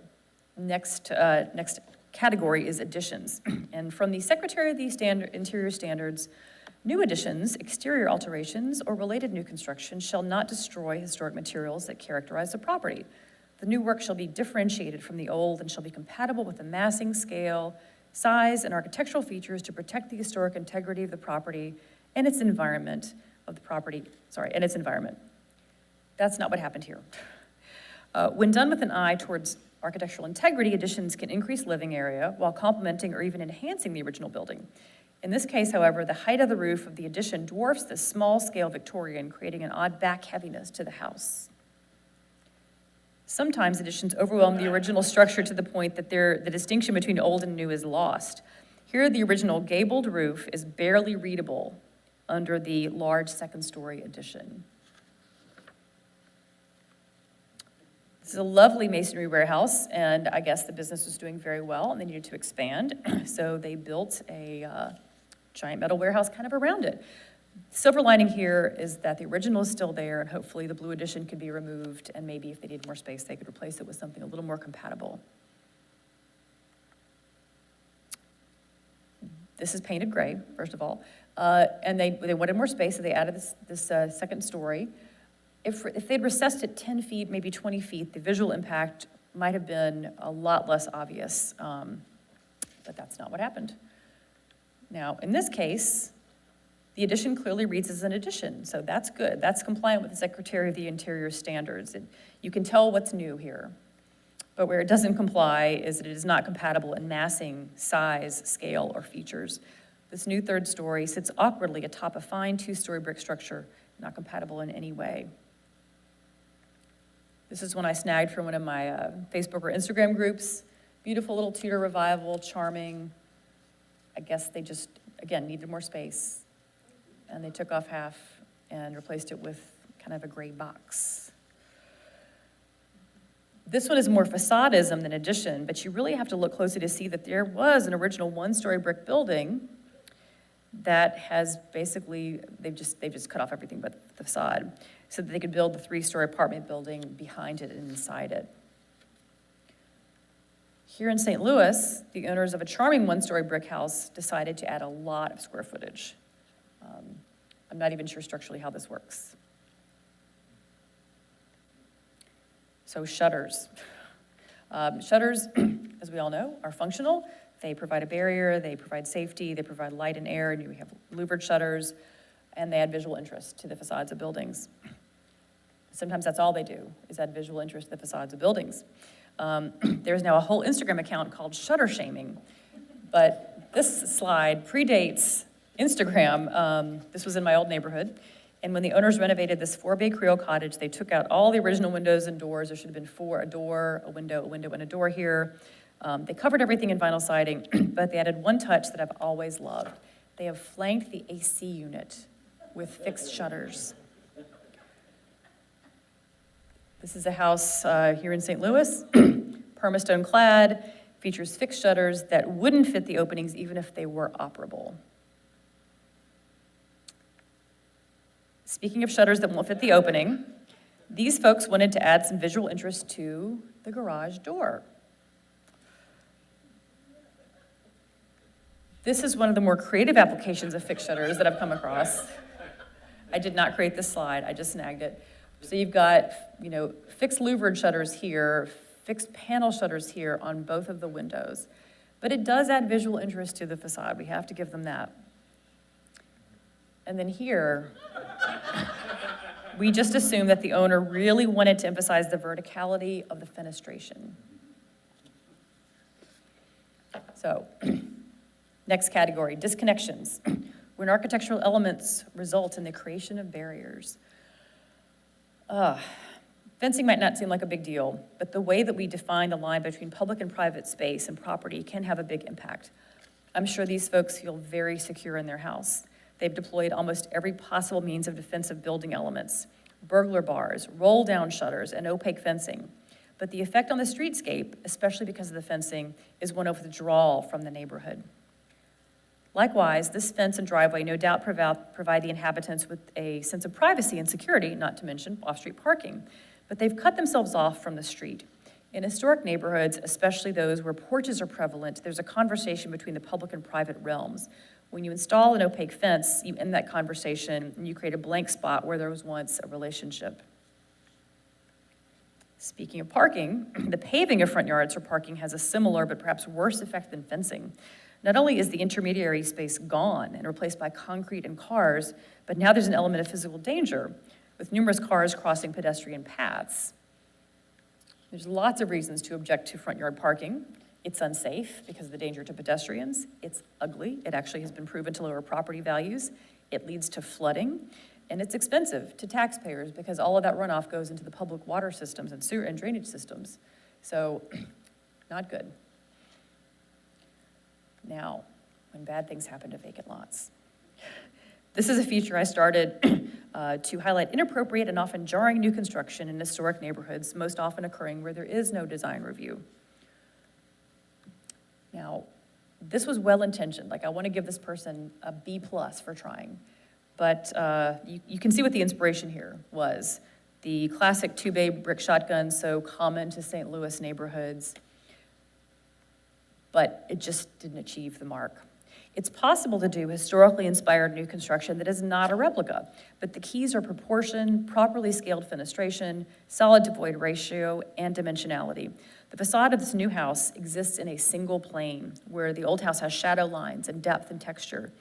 next category is additions. And from the Secretary of the Interior Standards, new additions, exterior alterations, or related new construction shall not destroy historic materials that characterize the property. The new work shall be differentiated from the old and shall be compatible with the massing, scale, size, and architectural features to protect the historic integrity of the property and its environment and its environment. That's not what happened here. When done with an eye towards architectural integrity, additions can increase living area while complementing or even enhancing the original building. In this case, however, the height of the roof of the addition dwarfs the small-scale Victorian, creating an odd back heaviness to the house. Sometimes additions overwhelm the original structure to the point that the distinction between old and new is lost. Here, the original gabled roof is barely readable under the large second-story addition. This is a lovely masonry warehouse, and I guess the business was doing very well, and they needed to expand, so they built a giant metal warehouse kind of around it. Silver lining here is that the original is still there, and hopefully the blue addition could be removed, and maybe if they needed more space, they could replace it with something a little more compatible. This is painted gray, first of all, and they wanted more space, so they added this second story. If they'd recessed it 10 feet, maybe 20 feet, the visual impact might have been a lot less obvious, but that's not what happened. Now, in this case, the addition clearly reads as an addition, so that's good. That's compliant with the Secretary of the Interior Standards. You can tell what's new here. But where it doesn't comply is that it is not compatible in massing, size, scale, or features. This new third story sits awkwardly atop a fine two-story brick structure, not compatible in any way. This is one I snagged from one of my Facebook or Instagram groups. Beautiful little Tudor revival, charming. I guess they just, again, needed more space. And they took off half and replaced it with kind of a gray box. This one is more facadism than addition, but you really have to look closely to see that there was an original one-story brick building that has basically, they've just cut off everything but the facade so that they could build the three-story apartment building behind it and inside it. Here in St. Louis, the owners of a charming one-story brick house decided to add a lot of square footage. I'm not even sure structurally how this works. So shutters. Shutters, as we all know, are functional. They provide a barrier, they provide safety, they provide light and air, and we have louvered shutters, and they add visual interest to the facades of buildings. Sometimes that's all they do, is add visual interest to the facades of buildings. There's now a whole Instagram account called Shutter Shaming, but this slide predates Instagram. This was in my old neighborhood, and when the owners renovated this 4-bay Creole cottage, they took out all the original windows and doors. There should have been 4, a door, a window, and a door here. They covered everything in vinyl siding, but they added one touch that I've always loved. They have flanked the AC unit with fixed shutters. This is a house here in St. Louis, permastone clad, features fixed shutters that wouldn't fit the openings even if they were operable. Speaking of shutters that won't fit the opening, these folks wanted to add some visual interest to the garage door. This is one of the more creative applications of fixed shutters that I've come across. I did not create this slide, I just snagged it. So you've got, fixed louvered shutters here, fixed panel shutters here on both of the windows. But it does add visual interest to the facade, we have to give them that. And then here, we just assumed that the owner really wanted to emphasize the verticality of the fenestration. So, next category, disconnections. When architectural elements result in the creation of barriers. Fencing might not seem like a big deal, but the way that we define the line between public and private space and property can have a big impact. I'm sure these folks feel very secure in their house. They've deployed almost every possible means of defensive building elements, burglar bars, roll-down shutters, and opaque fencing. But the effect on the streetscape, especially because of the fencing, is one of withdrawal from the neighborhood. Likewise, this fence and driveway no doubt provide the inhabitants with a sense of privacy and security, not to mention off-street parking. But they've cut themselves off from the street. In historic neighborhoods, especially those where porches are prevalent, there's a conversation between the public and private realms. When you install an opaque fence, you end that conversation and you create a blank spot where there was once a relationship. Speaking of parking, the paving of front yards for parking has a similar but perhaps worse effect than fencing. Not only is the intermediary space gone and replaced by concrete and cars, but now there's an element of physical danger with numerous cars crossing pedestrian paths. There's lots of reasons to object to front yard parking. It's unsafe because of the danger to pedestrians. It's ugly. It actually has been proven to lower property values. It leads to flooding. And it's expensive to taxpayers because all of that runoff goes into the public water systems and sewer and drainage systems. So, not good. Now, when bad things happen to vacant lots. This is a feature I started to highlight inappropriate and often jarring new construction in historic neighborhoods, most often occurring where there is no design review. Now, this was well-intentioned. Like, I want to give this person a B+ for trying. But you can see what the inspiration here was. The classic 2-bay brick shotgun, so common to St. Louis neighborhoods. But it just didn't achieve the mark. It's possible to do historically inspired new construction that is not a replica, but the keys are proportion, properly scaled fenestration, solid to void ratio, and dimensionality. The facade of this new house exists in a single plane, where the old house has shadow lines and depth and texture.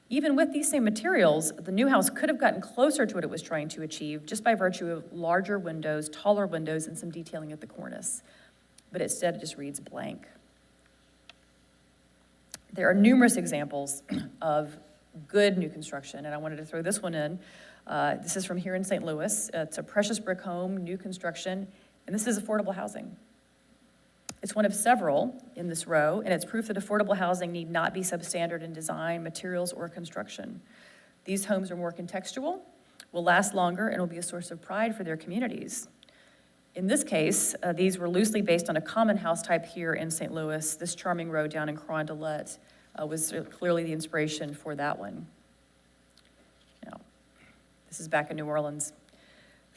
Even with these same materials, the new house could have gotten closer to what it was trying to achieve just by virtue of larger windows, taller windows, and some detailing at the cornice. But instead, it just reads blank. There are numerous examples of good new construction, and I wanted to throw this one in. This is from here in St. Louis. It's a precious brick home, new construction, and this is affordable housing. It's one of several in this row, and it's proof that affordable housing need not be substandard in design, materials, or construction. These homes are more contextual, will last longer, and will be a source of pride for their communities. In this case, these were loosely based on a common house type here in St. Louis. This charming row down in Carondelet was clearly the inspiration for that one. Now, this is back in New Orleans.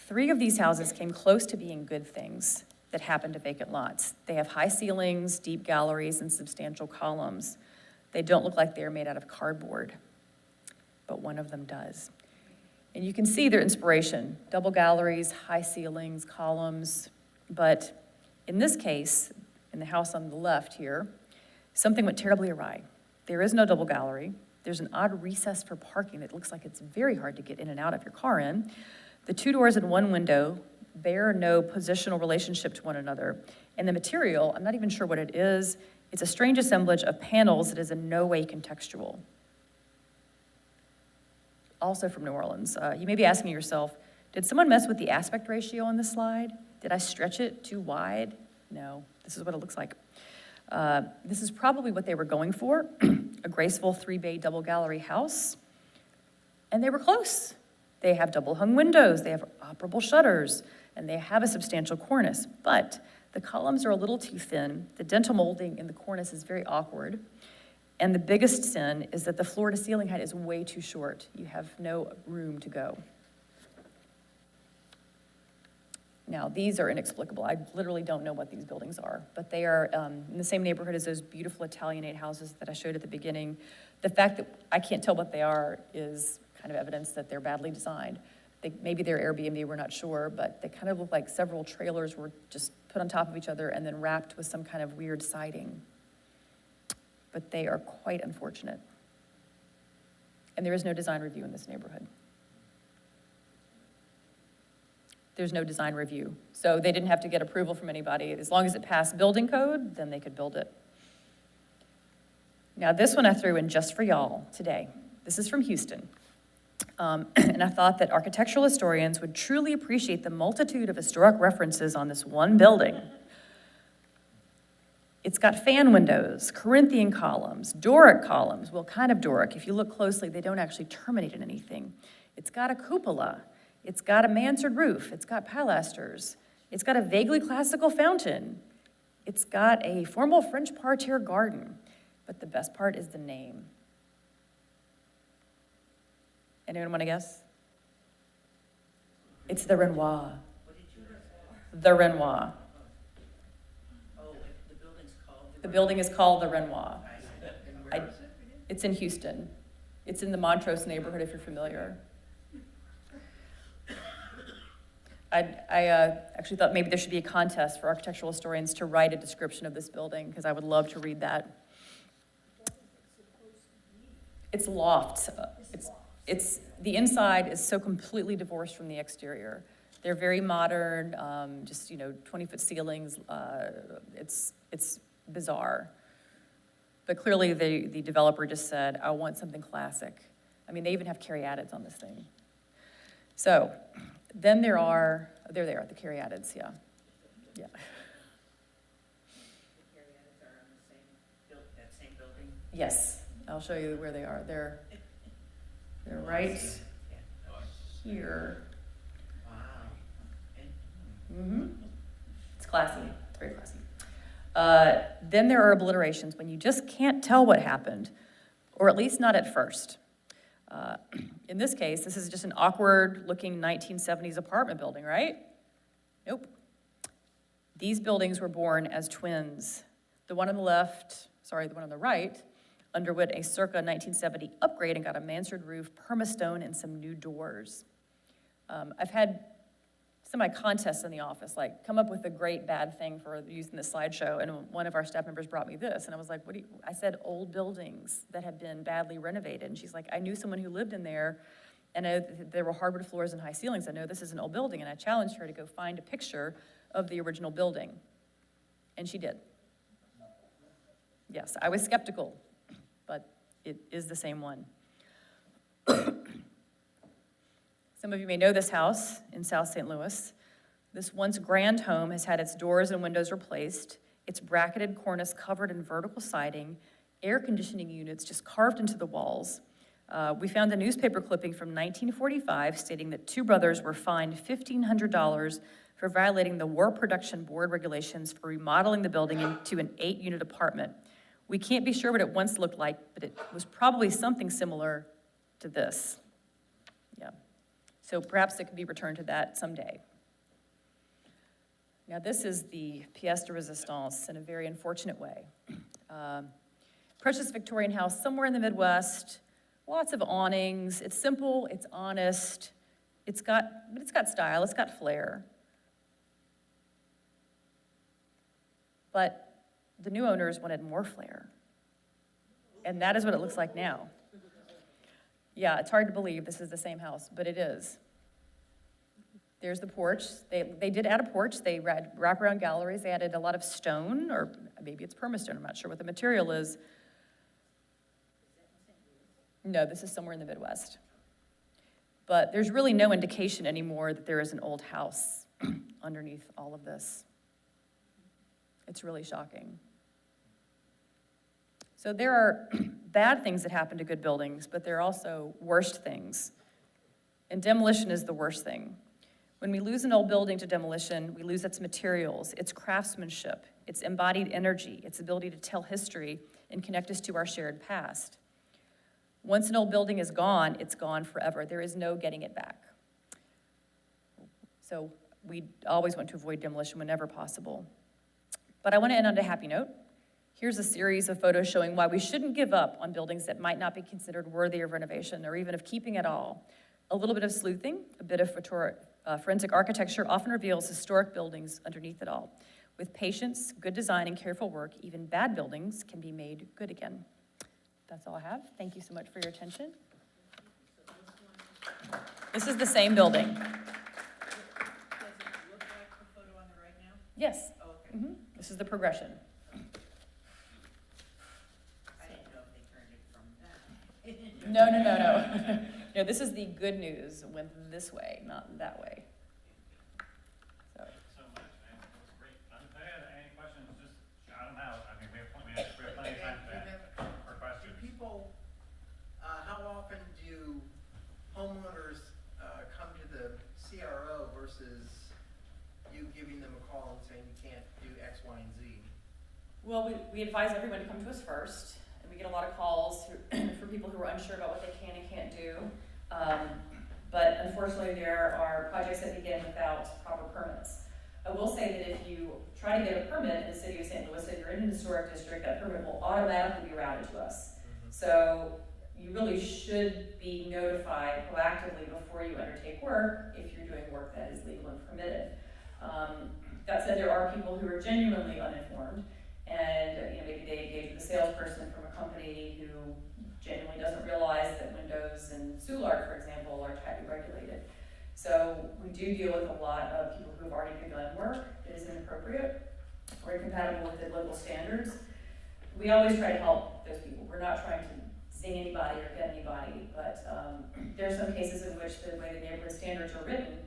3 of these houses came close to being good things that happened to vacant lots. They have high ceilings, deep galleries, and substantial columns. They don't look like they're made out of cardboard, but one of them does. And you can see their inspiration. Double galleries, high ceilings, columns, But in this case, in the house on the left here, something went terribly awry. There is no double gallery. There's an odd recess for parking that looks like it's very hard to get in and out of your car in. The 2 doors and 1 window bear no positional relationship to one another. And the material, I'm not even sure what it is. It's a strange assemblage of panels that is in no way contextual. Also from New Orleans. You may be asking yourself, did someone mess with the aspect ratio on this slide? Did I stretch it too wide? No, this is what it looks like. This is probably what they were going for, a graceful 3-bay double gallery house. And they were close. They have double hung windows, they have operable shutters, and they have a substantial cornice. But the columns are a little too thin. The dental molding in the cornice is very awkward. And the biggest sin is that the floor to ceiling height is way too short. You have no room to go. Now, these are inexplicable. I literally don't know what these buildings are, but they are in the same neighborhood as those beautiful Italianate houses that I showed at the beginning. The fact that I can't tell what they are is kind of evidence that they're badly designed. Maybe they're Airbnb, we're not sure, but they kind of look like several trailers were just put on top of each other and then wrapped with some kind of weird siding. But they are quite unfortunate. And there is no design review in this neighborhood. There's no design review. So they didn't have to get approval from anybody. As long as it passed building code, then they could build it. Now this one I threw in just for y'all today. This is from Houston. And I thought that architectural historians would truly appreciate the multitude of historic references on this one building. It's got fan windows, Corinthian columns, Doric columns. Well, kind of Doric. If you look closely, they don't actually terminate in anything. It's got a cupola. It's got a mansard roof. It's got pilasters. It's got a vaguely classical fountain. It's got a formal French parterre garden. But the best part is the name. Anyone want to guess? It's the Renoir. What did you say? The Renoir. Oh, the building's called? The building is called the Renoir. I see. And I- where is it? It's in Houston. It's in the Montrose neighborhood, if you're familiar. I actually thought maybe there should be a contest for architectural historians to write a description of this building, because I would love to read that. It's lofts. The inside is so completely divorced from the exterior. They're very modern, just, 20-foot ceilings. It's bizarre. But clearly the developer just said, I want something classic. I mean, they even have caryatids on this thing. So then there they are, the caryatids, yeah. Yeah. The caryatids are on that same building? Yes, I'll show you where they are. They're right Yeah. here. Wow. And, It's classy, it's very classy. Then there are obliterations, when you just can't tell what happened, or at least not at first. In this case, this is just an awkward-looking 1970s apartment building, right? Nope. These buildings were born as twins. The one on the right, underwent a circa 1970 upgrade and got a mansard roof, permastone, and some new doors. I've had semi-contests in the office, like come up with a great bad thing for use in this slideshow, and one of our staff members brought me this, and I was like, I said old buildings that had been badly renovated, and she's like, I knew someone who lived in there, and there were hardwood floors and high ceilings. I know this is an old building, and I challenged her to go find a picture of the original building, and she did. Yes, I was skeptical, but it is the same one. Some of you may know this house in South St. Louis. This once grand home has had its doors and windows replaced, its bracketed cornice covered in vertical siding, air conditioning units just carved into the walls. We found a newspaper clipping from 1945 stating that 2 brothers were fined $1,500 for violating the War Production Board regulations for remodeling the building into an 8-unit apartment. We can't be sure what it once looked like, but it was probably something similar to this. Yeah. So perhaps it could be returned to that someday. Now this is the pièce de résistance in a very unfortunate way. Precious Victorian house somewhere in the Midwest, lots of awnings. It's simple, it's honest, but it's got style, it's got flair. But the new owners wanted more flair. And that is what it looks like now. Yeah, it's hard to believe this is the same house, but it is. There's the porch. They did add a porch. They had wraparound galleries. They added a lot of stone, or maybe it's permastone. I'm not sure what the material is. No, this is somewhere in the Midwest. But there's really no indication anymore that there is an old house underneath all of this. It's really shocking. So there are bad things that happen to good buildings, but there are also worst things. And demolition is the worst thing. When we lose an old building to demolition, we lose its materials, its craftsmanship, its embodied energy, its ability to tell history and connect us to our shared past. Once an old building is gone, it's gone forever. There is no getting it back. So we always want to avoid demolition whenever possible. But I want to end on a happy note. Here's a series of photos showing why we shouldn't give up on buildings that might not be considered worthy of renovation or even of keeping at all. A little bit of sleuthing, a bit of forensic architecture often reveals historic buildings underneath it all. With patience, good design, and careful work, even bad buildings can be made good again. That's all I have. Thank you so much for your attention. This is the same building. Does it look like the photo on the right now? Yes. Oh, okay. This is the progression. I didn't know if they turned it from that. No. No, this is the good news. Went this way, not that way. So, So much, man. That's great. If I had any questions, just shout them out. I mean, we have plenty of time for that, for Do questions. people, how often do homeowners come to the CRO versus you giving them a call and saying you can't do X, Y, and Z? well, we advise everyone to come to us first, and we get a lot of calls for people who are unsure about what they can and can't do. But unfortunately, there are projects that begin without proper permits. I will say that if you try to get a permit in the city of St. Louis and you're in an historic district, that permit will automatically be routed to us. So you really should be notified proactively before you undertake work if you're doing work that is legal and permitted. That said, there are people who are genuinely uninformed, and maybe they engage with a salesperson from a company who genuinely doesn't realize that windows in Soulard, for example, are tightly regulated. So we do deal with a lot of people who have already begun work that is inappropriate or incompatible with the local standards. We always try to help those people. We're not trying to zing anybody or get anybody, but there are some cases in which the way the neighborhood standards are written,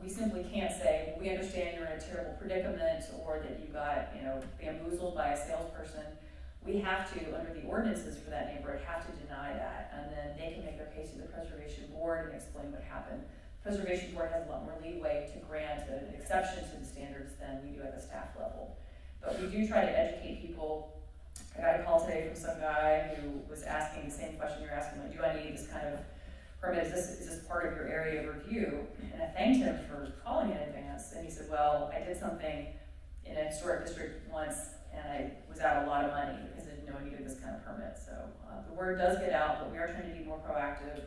we simply can't say, we understand you're in a terrible predicament or that you got, bamboozled by a salesperson. We have to, under the ordinances for that neighborhood, have to deny that, and then they can make their case to the Preservation Board and explain what happened. Preservation Board has a lot more leeway to grant an exception to the standards than we do at the staff level. But we do try to educate people. I got a call today from some guy who was asking the same question you're asking, like, do I need this kind of permit? Is this part of your area of review? And I thanked him for calling in advance, and he said, well, I did something in a historic district once, and I was out a lot of money because I didn't know I needed this kind of permit. So the word does get out, but we are trying to be more proactive,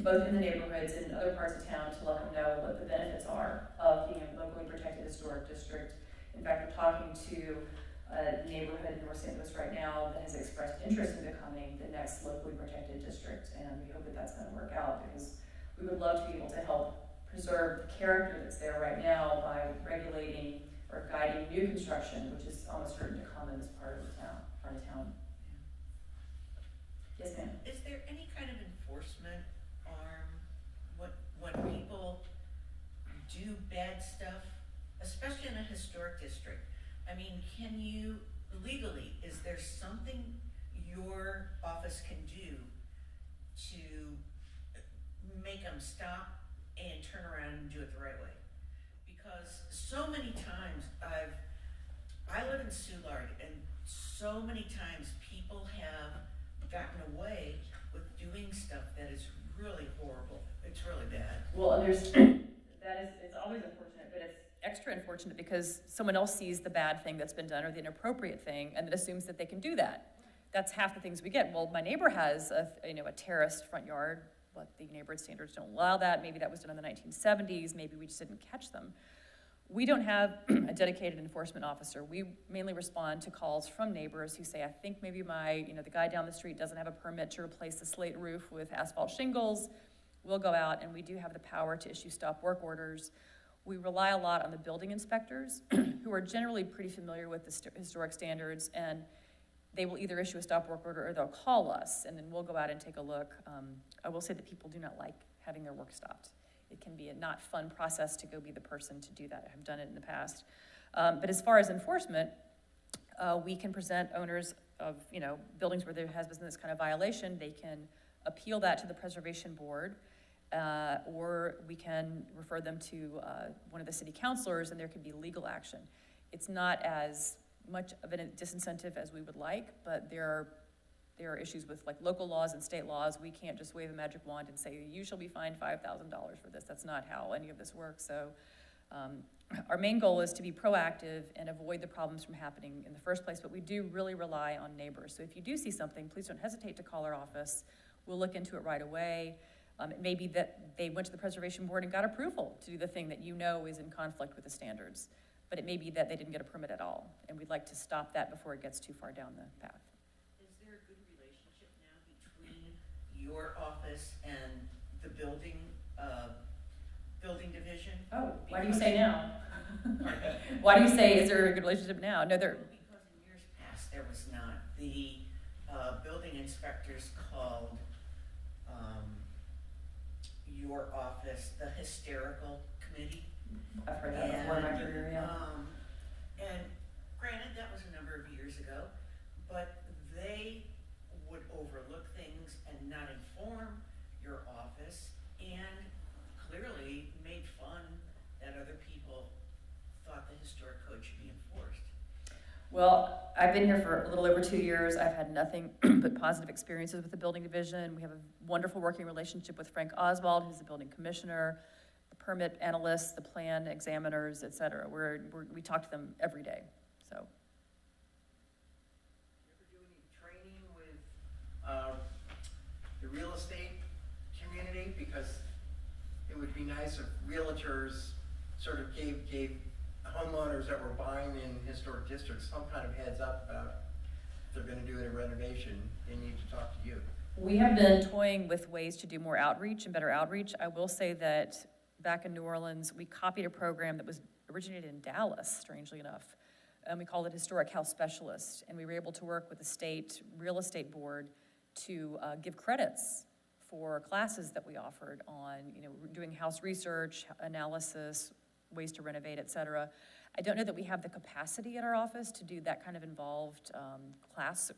both in the neighborhoods and in other parts of town, to let them know what the benefits are of being a locally protected historic district. In fact, we're talking to a neighborhood in North St. Louis right now that has expressed interest in becoming the next locally protected district, and we hope that that's going to work out because we would love to be able to help preserve the character that's there right now by regulating or guiding new construction, which is almost certain to come in this part of town. Yes, ma'am. Is there any kind of enforcement arm when people do bad stuff, especially in a historic district? I mean, can you, legally, is there something your office can do to make them stop and turn around and do it the right way? Because so many times I live in Soulard, and so many times people have gotten away with doing stuff that is really horrible. It's really bad. Well, it's always unfortunate, but it's extra unfortunate because someone else sees the bad thing that's been done or the inappropriate thing and then assumes that they can do that. That's half the things we get. Well, my neighbor has a terraced front yard, but the neighborhood standards don't allow that. Maybe that was done in the 1970s. Maybe we just didn't catch them. We don't have a dedicated enforcement officer. We mainly respond to calls from neighbors who say, I think maybe the guy down the street doesn't have a permit to replace the slate roof with asphalt shingles. We'll go out, and we do have the power to issue stop work orders. We rely a lot on the building inspectors, who are generally pretty familiar with the historic standards, and they will either issue a stop work order or they'll call us, and then we'll go out and take a look. I will say that people do not like having their work stopped. It can be a not fun process to go be the person to do that. I have done it in the past. But as far as enforcement, we can present owners of buildings where there has been this kind of violation. They can appeal that to the preservation board, or we can refer them to one of the city councilors, and there can be legal action. It's not as much of a disincentive as we would like, but there are issues with like local laws and state laws. We can't just wave a magic wand and say, you shall be fined $5,000 for this. That's not how any of this works. So our main goal is to be proactive and avoid the problems from happening in the first place, but we do really rely on neighbors. So if you do see something, please don't hesitate to call our office. We'll look into it right away. It may be that they went to the preservation board and got approval to do the thing that is in conflict with the standards, but it may be that they didn't get a permit at all, and we'd like to stop that before it gets too far down the path. Is there a good relationship now between your office and the building division? Oh, why do you say now? Pardon? Why do you say, is there a good relationship now? No, there. Because in years past, there was not. The building inspectors called your office the hysterical committee. I've heard that before in my career, yeah. And granted, that was a number of years ago, but they would overlook things and not inform your office, and clearly made fun that other people thought the historic code should be enforced. Well, I've been here for a little over 2 years. I've had nothing but positive experiences with the building division. We have a wonderful working relationship with Frank Oswald, who's the building commissioner, the permit analysts, the plan examiners, et cetera. We talk to them every day, so. You ever do any training with the real estate community? Because it would be nice if realtors sort of gave homeowners that were buying in historic districts some kind of heads up about if they're gonna do a renovation, they need to talk to you. We have been toying with ways to do more outreach and better outreach. I will say that back in New Orleans, we copied a program that was originated in Dallas, strangely enough. And we called it Historic House Specialist. And we were able to work with the state real estate board to give credits for classes that we offered on, doing house research, analysis, ways to renovate, et cetera. I don't know that we have the capacity at our office to do that kind of involved class,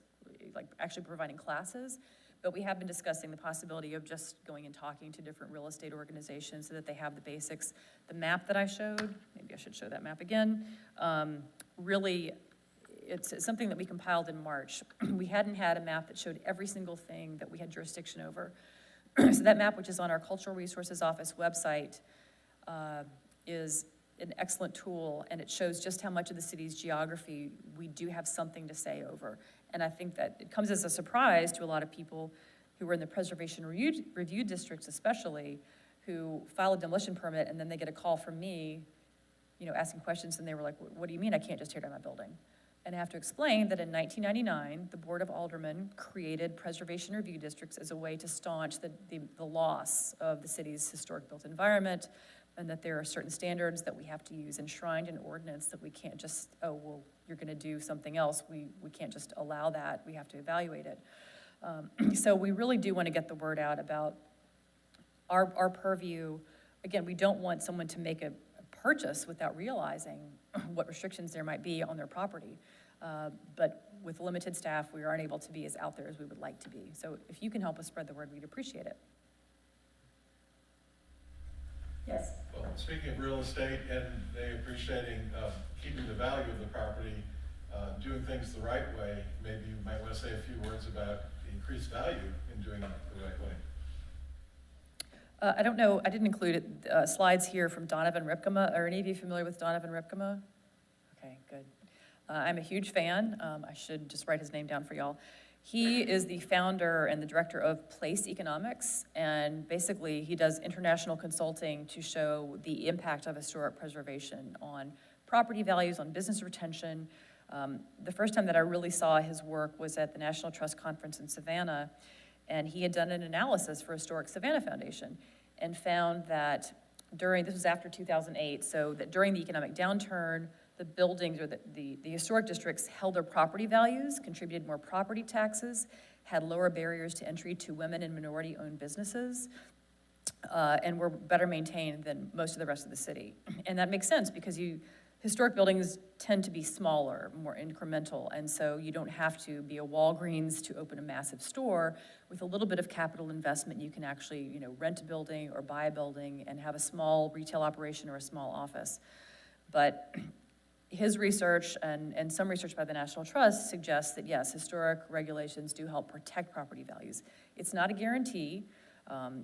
like actually providing classes, but we have been discussing the possibility of just going and talking to different real estate organizations so that they have the basics. The map that I showed, maybe I should show that map again, really, it's something that we compiled in March. We hadn't had a map that showed every single thing that we had jurisdiction over. So that map, which is on our Cultural Resources Office website, is an excellent tool, and it shows just how much of the city's geography we do have something to say over. And I think that it comes as a surprise to a lot of people who are in the preservation review districts especially, who file a demolition permit and then they get a call from me, asking questions, and they were like, what do you mean I can't just tear down my building? And I have to explain that in 1999, the Board of Aldermen created preservation review districts as a way to staunch the loss of the city's historic built environment, and that there are certain standards that we have to use enshrined in ordinance that we can't just, you're gonna do something else. We can't just allow that, we have to evaluate it. So we really do wanna get the word out about our purview. Again, we don't want someone to make a purchase without realizing what restrictions there might be on their property. But with limited staff, we aren't able to be as out there as we would like to be. So if you can help us spread the word, we'd appreciate it. Yes. Well, speaking of real estate and they appreciating keeping the value of the property, doing things the right way, maybe you might want to say a few words about the increased value in doing it the right way. I don't know, I didn't include slides here from Donovan Ripkema. Are any of you familiar with Donovan Ripkema? Okay, good. I'm a huge fan. I should just write his name down for y'all. He is the founder and the director of Place Economics, and basically he does international consulting to show the impact of historic preservation on property values, on business retention. The first time that I really saw his work was at the National Trust Conference in Savannah, and he had done an analysis for Historic Savannah Foundation and found that this was after 2008, so that during the economic downturn, the buildings or the historic districts held their property values, contributed more property taxes, had lower barriers to entry to women and minority-owned businesses, and were better maintained than most of the rest of the city. And that makes sense because historic buildings tend to be smaller, more incremental, and so you don't have to be a Walgreens to open a massive store. With a little bit of capital investment, you can actually, rent a building or buy a building and have a small retail operation or a small office. But his research and some research by the National Trust suggests that yes, historic regulations do help protect property values. It's not a guarantee.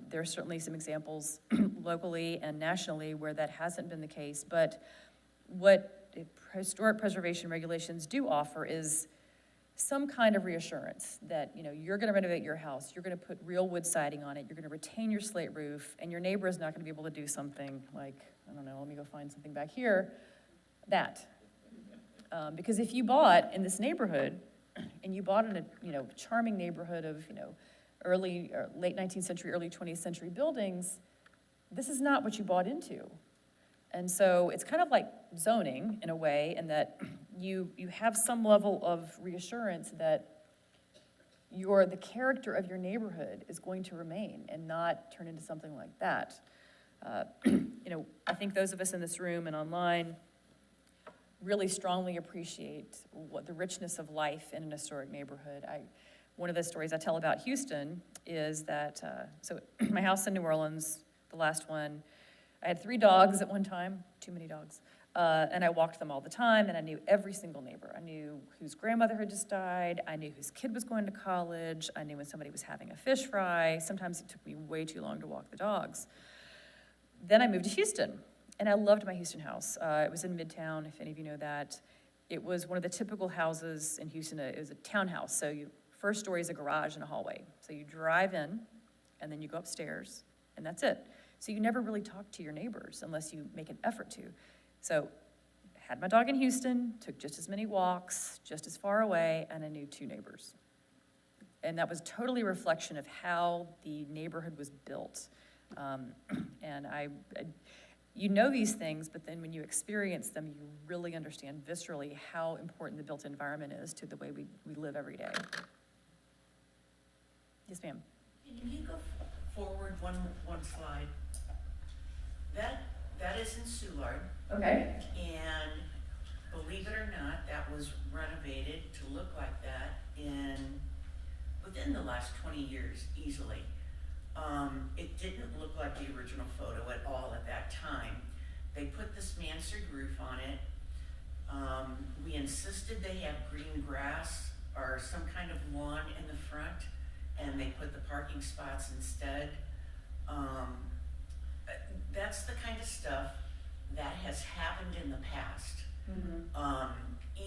There are certainly some examples locally and nationally where that hasn't been the case, but what historic preservation regulations do offer is some kind of reassurance that, you're gonna renovate your house, you're gonna put real wood siding on it, you're gonna retain your slate roof, and your neighbor is not gonna be able to do something like, I don't know, let me go find something back here, that. Because if you bought in this neighborhood, and you bought in a, charming neighborhood of, early or late 19th century, early 20th century buildings, this is not what you bought into. And so it's kind of like zoning in a way, in that you have some level of reassurance that the character of your neighborhood is going to remain and not turn into something like that. I think those of us in this room and online really strongly appreciate what the richness of life in an historic neighborhood. One of the stories I tell about Houston is that, so my house in New Orleans, the last one, I had 3 dogs at one time, too many dogs, and I walked them all the time, and I knew every single neighbor. I knew whose grandmother had just died, I knew whose kid was going to college, I knew when somebody was having a fish fry. Sometimes it took me way too long to walk the dogs. Then I moved to Houston, and I loved my Houston house. It was in Midtown, if any of you know that. It was one of the typical houses in Houston. It was a townhouse, so first story is a garage and a hallway. So you drive in, and then you go upstairs, and that's it. So you never really talk to your neighbors unless you make an effort to. So had my dog in Houston, took just as many walks, just as far away, and I knew 2 neighbors. And that was totally a reflection of how the neighborhood was built. And you know these things, but then when you experience them, you really understand viscerally how important the built environment is to the way we live every day. Yes, ma'am. Can you go forward one slide? That is in Soulard, Okay. and believe it or not, that was renovated to look like that within the last 20 years, easily. It didn't look like the original photo at all at that time. They put this mansard roof on it. We insisted they have green grass or some kind of lawn in the front, and they put the parking spots instead. That's the kind of stuff that has happened in the past. Mm-hmm.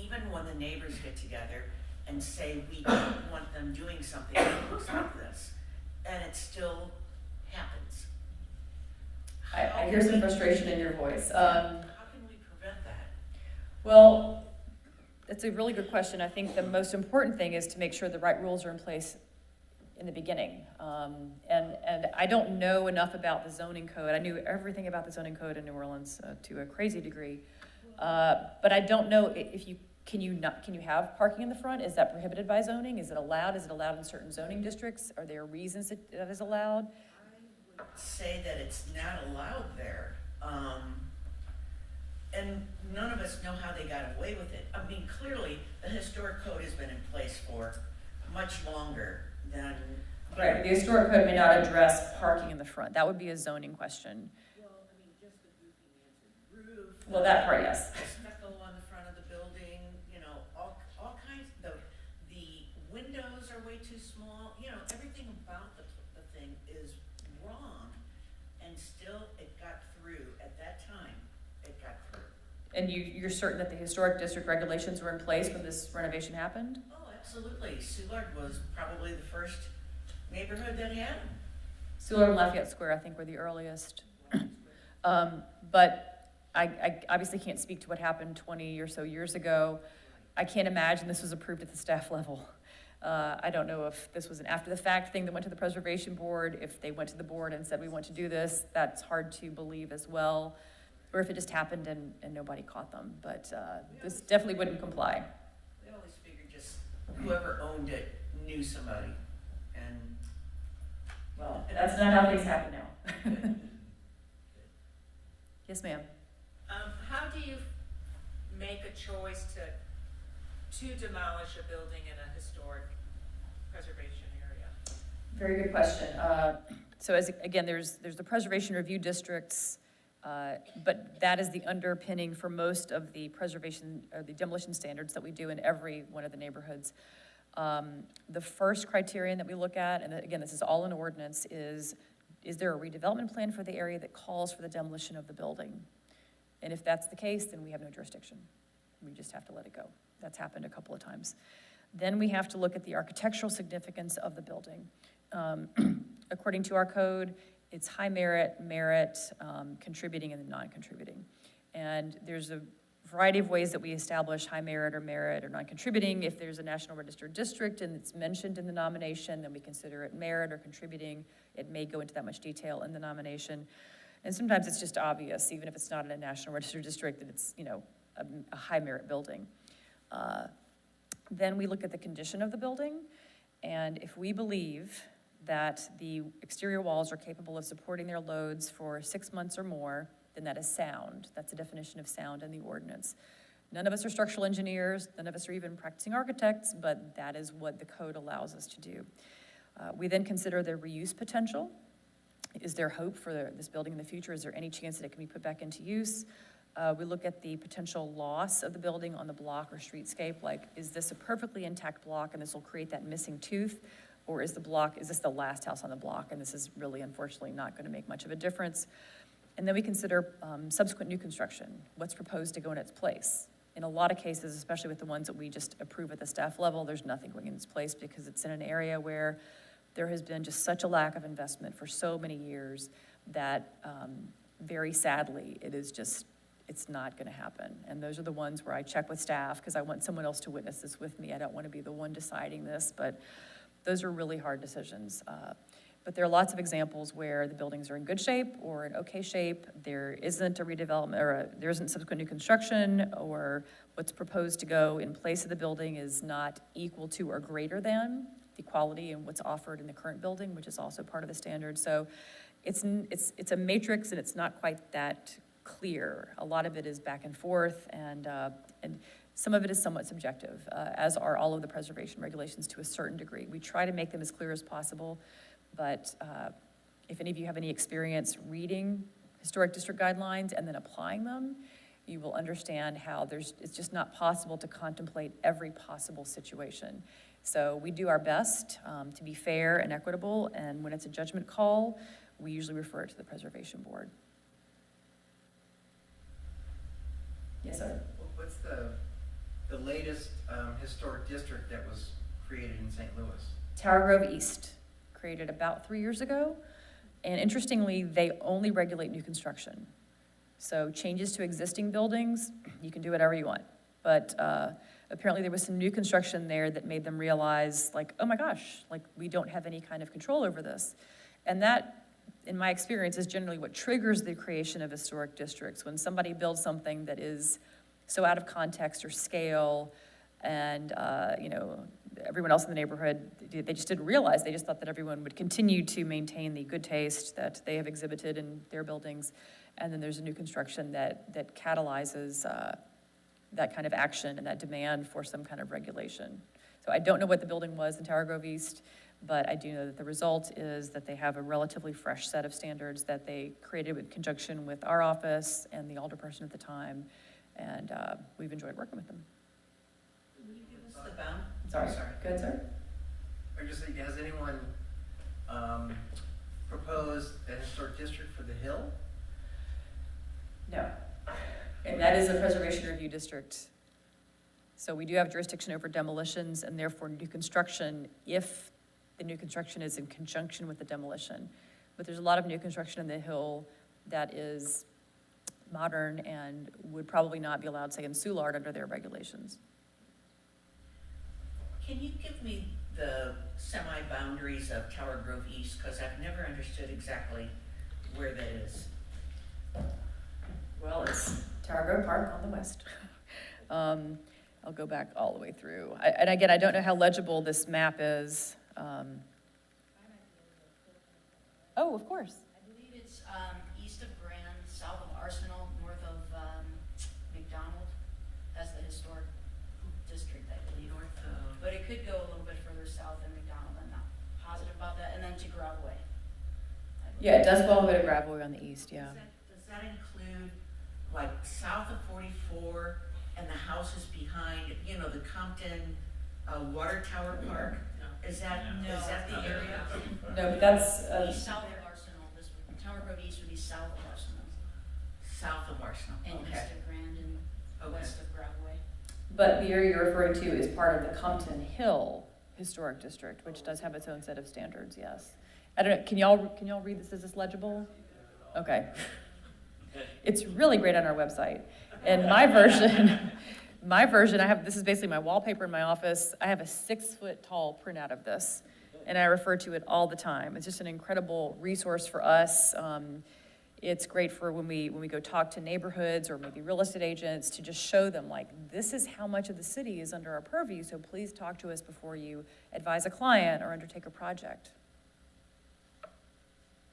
Even when the neighbors get together and say we don't want them doing something that looks like this, and it still happens. I hear some frustration in your voice. How can we prevent that? Well, that's a really good question. I think the most important thing is to make sure the right rules are in place in the beginning. And I don't know enough about the zoning code. I knew everything about the zoning code in New Orleans to a crazy degree. But I don't know if can you have parking in the front? Is that prohibited by zoning? Is it allowed? Is it allowed in certain zoning districts? Are there reasons that is allowed? I would say that it's not allowed there. And none of us know how they got away with it. I mean, clearly, the historic code has been in place for much longer than. Right, the historic code may not address parking in the front. That would be a zoning question. Well, I mean, just the roofing answered roof. Well, that part, yes. The stucco on the front of the building, all kinds, the windows are way too small, everything about the thing is wrong, and still it got through, at that time, it got through. And you're certain that the historic district regulations were in place when this renovation happened? Oh, absolutely. Soulard was probably the first neighborhood that had them. Soulard and Lafayette Square, I think, were the earliest. But I obviously can't speak to what happened 20 or so years ago. I can't imagine this was approved at the staff level. I don't know if this was an after-the-fact thing that went to the preservation board, if they went to the board and said, we want to do this, that's hard to believe as well, or if it just happened and nobody caught them, but this definitely wouldn't comply. They always figured just whoever owned it knew somebody, and. Well, that's not how things happen now. Yes, ma'am. How do you make a choice to demolish a building in a historic preservation area? Very good question. So again, there's the preservation review districts, but that is the underpinning for most of the preservation or the demolition standards that we do in every one of the neighborhoods. The first criterion that we look at, and again, this is all in ordinance, is there a redevelopment plan for the area that calls for the demolition of the building? And if that's the case, then we have no jurisdiction. We just have to let it go. That's happened a couple of times. Then we have to look at the architectural significance of the building. According to our code, it's high merit, contributing, and then non-contributing. And there's a variety of ways that we establish high merit or non-contributing. If there's a National Register district and it's mentioned in the nomination, then we consider it merit or contributing. It may go into that much detail in the nomination. And sometimes it's just obvious, even if it's not in a National Register district, that it's, a high merit building. Then we look at the condition of the building, and if we believe that the exterior walls are capable of supporting their loads for 6 months or more, then that is sound. That's the definition of sound in the ordinance. None of us are structural engineers, none of us are even practicing architects, but that is what the code allows us to do. We then consider the reuse potential. Is there hope for this building in the future? Is there any chance that it can be put back into use? We look at the potential loss of the building on the block or streetscape, like, is this a perfectly intact block and this will create that missing tooth? Or is this the last house on the block and this is really, unfortunately, not going to make much of a difference? And then we consider subsequent new construction. What's proposed to go in its place? In a lot of cases, especially with the ones that we just approve at the staff level, there's nothing going in its place because it's in an area where there has been just such a lack of investment for so many years that very sadly, it's not going to happen. And those are the ones where I check with staff because I want someone else to witness this with me. I don't want to be the one deciding this, but those are really hard decisions. But there are lots of examples where the buildings are in good shape or in okay shape. There isn't a redevelopment or there isn't subsequent new construction, or what's proposed to go in place of the building is not equal to or greater than the quality and what's offered in the current building, which is also part of the standard. So it's a matrix and it's not quite that clear. A lot of it is back and forth, and some of it is somewhat subjective, as are all of the preservation regulations to a certain degree. We try to make them as clear as possible, but if any of you have any experience reading historic district guidelines and then applying them, you will understand how it's just not possible to contemplate every possible situation. So we do our best to be fair and equitable, and when it's a judgment call, we usually refer it to the preservation board. Yes, sir. What's the latest historic district that was created in St. Louis? Tower Grove East, created about 3 years ago. And interestingly, they only regulate new construction. So changes to existing buildings, you can do whatever you want. But apparently there was some new construction there that made them realize, like, oh my gosh, like, we don't have any kind of control over this. And that, in my experience, is generally what triggers the creation of historic districts. When somebody builds something that is so out of context or scale, and everyone else in the neighborhood, they just didn't realize. They just thought that everyone would continue to maintain the good taste that they have exhibited in their buildings, and then there's a new construction that catalyzes that kind of action and that demand for some kind of regulation. So I don't know what the building was in Tower Grove East, but I do know that the result is that they have a relatively fresh set of standards that they created in conjunction with our office and the alderperson at the time, and we've enjoyed working with them. Will you give us the bound? Sorry. Sorry. Go ahead, sir. Or just, has anyone proposed a historic district for the Hill? No. And that is a preservation review district. So we do have jurisdiction over demolitions and therefore new construction if the new construction is in conjunction with the demolition. But there's a lot of new construction in the Hill that is modern and would probably not be allowed, say, in Soulard under their regulations. Can you give me the semi-boundaries of Tower Grove East? Because I've never understood exactly where that is. Well, it's Tower Grove Park on the west. I'll go back all the way through. And again, I don't know how legible this map is. Oh, of course. I believe it's east of Grand, south of Arsenal, north of McDonald. That's the historic district, I believe. But it could go a little bit further south than McDonald. I'm not positive about that. And then to Graveway. Yeah, it does go all the way to Gravely on the east, yeah. Does that include, like, south of 44 and the houses behind, you know, the Compton Water Tower Park? Is that the area? No, but that's, East, south of Arsenal. This would, Tower Grove East would be south of Arsenal. South of Arsenal, And east okay. of Grand and Okay. west of Graveway. but the area you're referring to is part of the Compton Hill Historic District, which does have its own set of standards, yes. I don't know, can y'all read this? Is this legible? Okay. It's really great on our website. And my version, I have, this is basically my wallpaper in my office. I have a 6-foot tall printout of this, and I refer to it all the time. It's just an incredible resource for us. It's great for when we go talk to neighborhoods or maybe real estate agents to just show them, like, this is how much of the city is under our purview, so please talk to us before you advise a client or undertake a project.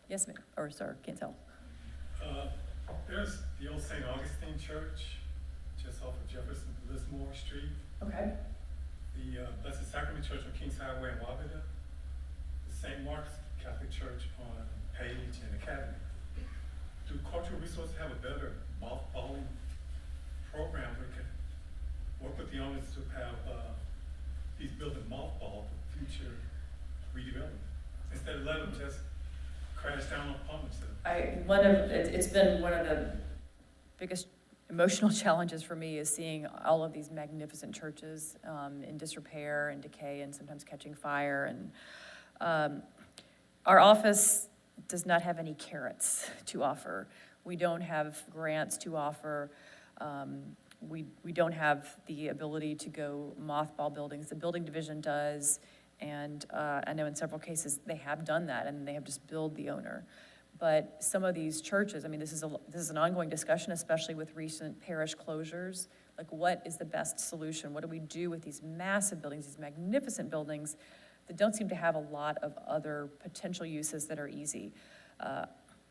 Yes, ma'am, or sir, can't tell. There's the old St. Augustine Church, just off of Jefferson Lismore Street. Okay. The Blessed Sacrament Church on Kings Highway in Wabita. The St. Mark's Catholic Church on Page and Academy. Do cultural resources have a better mothballing program where we can work with the owners to have these buildings mothballed for future redevelopment? Instead of letting them just crash down upon themselves. It's been one of the biggest emotional challenges for me is seeing all of these magnificent churches in disrepair and decay and sometimes catching fire. And our office does not have any carrots to offer. We don't have grants to offer. We don't have the ability to go mothball buildings. The building division does. And I know in several cases they have done that and they have just billed the owner. But some of these churches, I mean, this is an ongoing discussion, especially with recent parish closures. Like, what is the best solution? What do we do with these massive buildings, these magnificent buildings that don't seem to have a lot of other potential uses that are easy?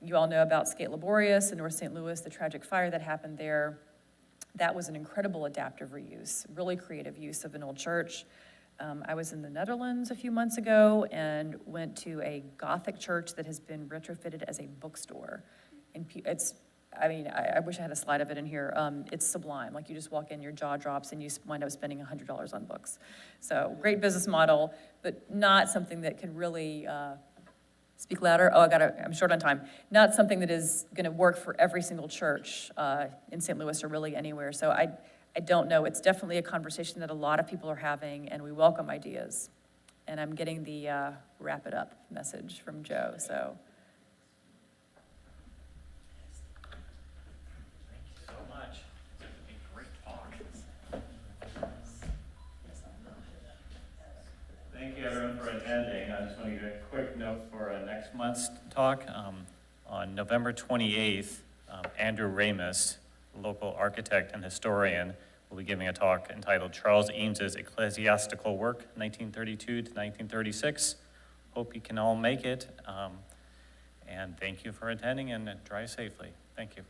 You all know about Skate Laborious in North St. Louis, the tragic fire that happened there. That was an incredible adaptive reuse, really creative use of an old church. I was in the Netherlands a few months ago and went to a Gothic church that has been retrofitted as a bookstore. And I wish I had a slide of it in here. It's sublime. Like, you just walk in, your jaw drops, and you wind up spending $100 on books. So great business model, but not something that can really, speak louder. Oh, I'm short on time. Not something that is gonna work for every single church in St. Louis or really anywhere. So I don't know. It's definitely a conversation that a lot of people are having, and we welcome ideas. And I'm getting the wrap it up message from Joe, so. Thank you so much. It's a great talk. Thank you, everyone, for attending. I just want to give a quick note for next month's talk. On November 28th, Andrew Ramus, local architect and historian, will be giving a talk entitled Charles Eames's Ecclesiastical Work, 1932 to 1936. Hope you can all make it. And thank you for attending, and drive safely. Thank you.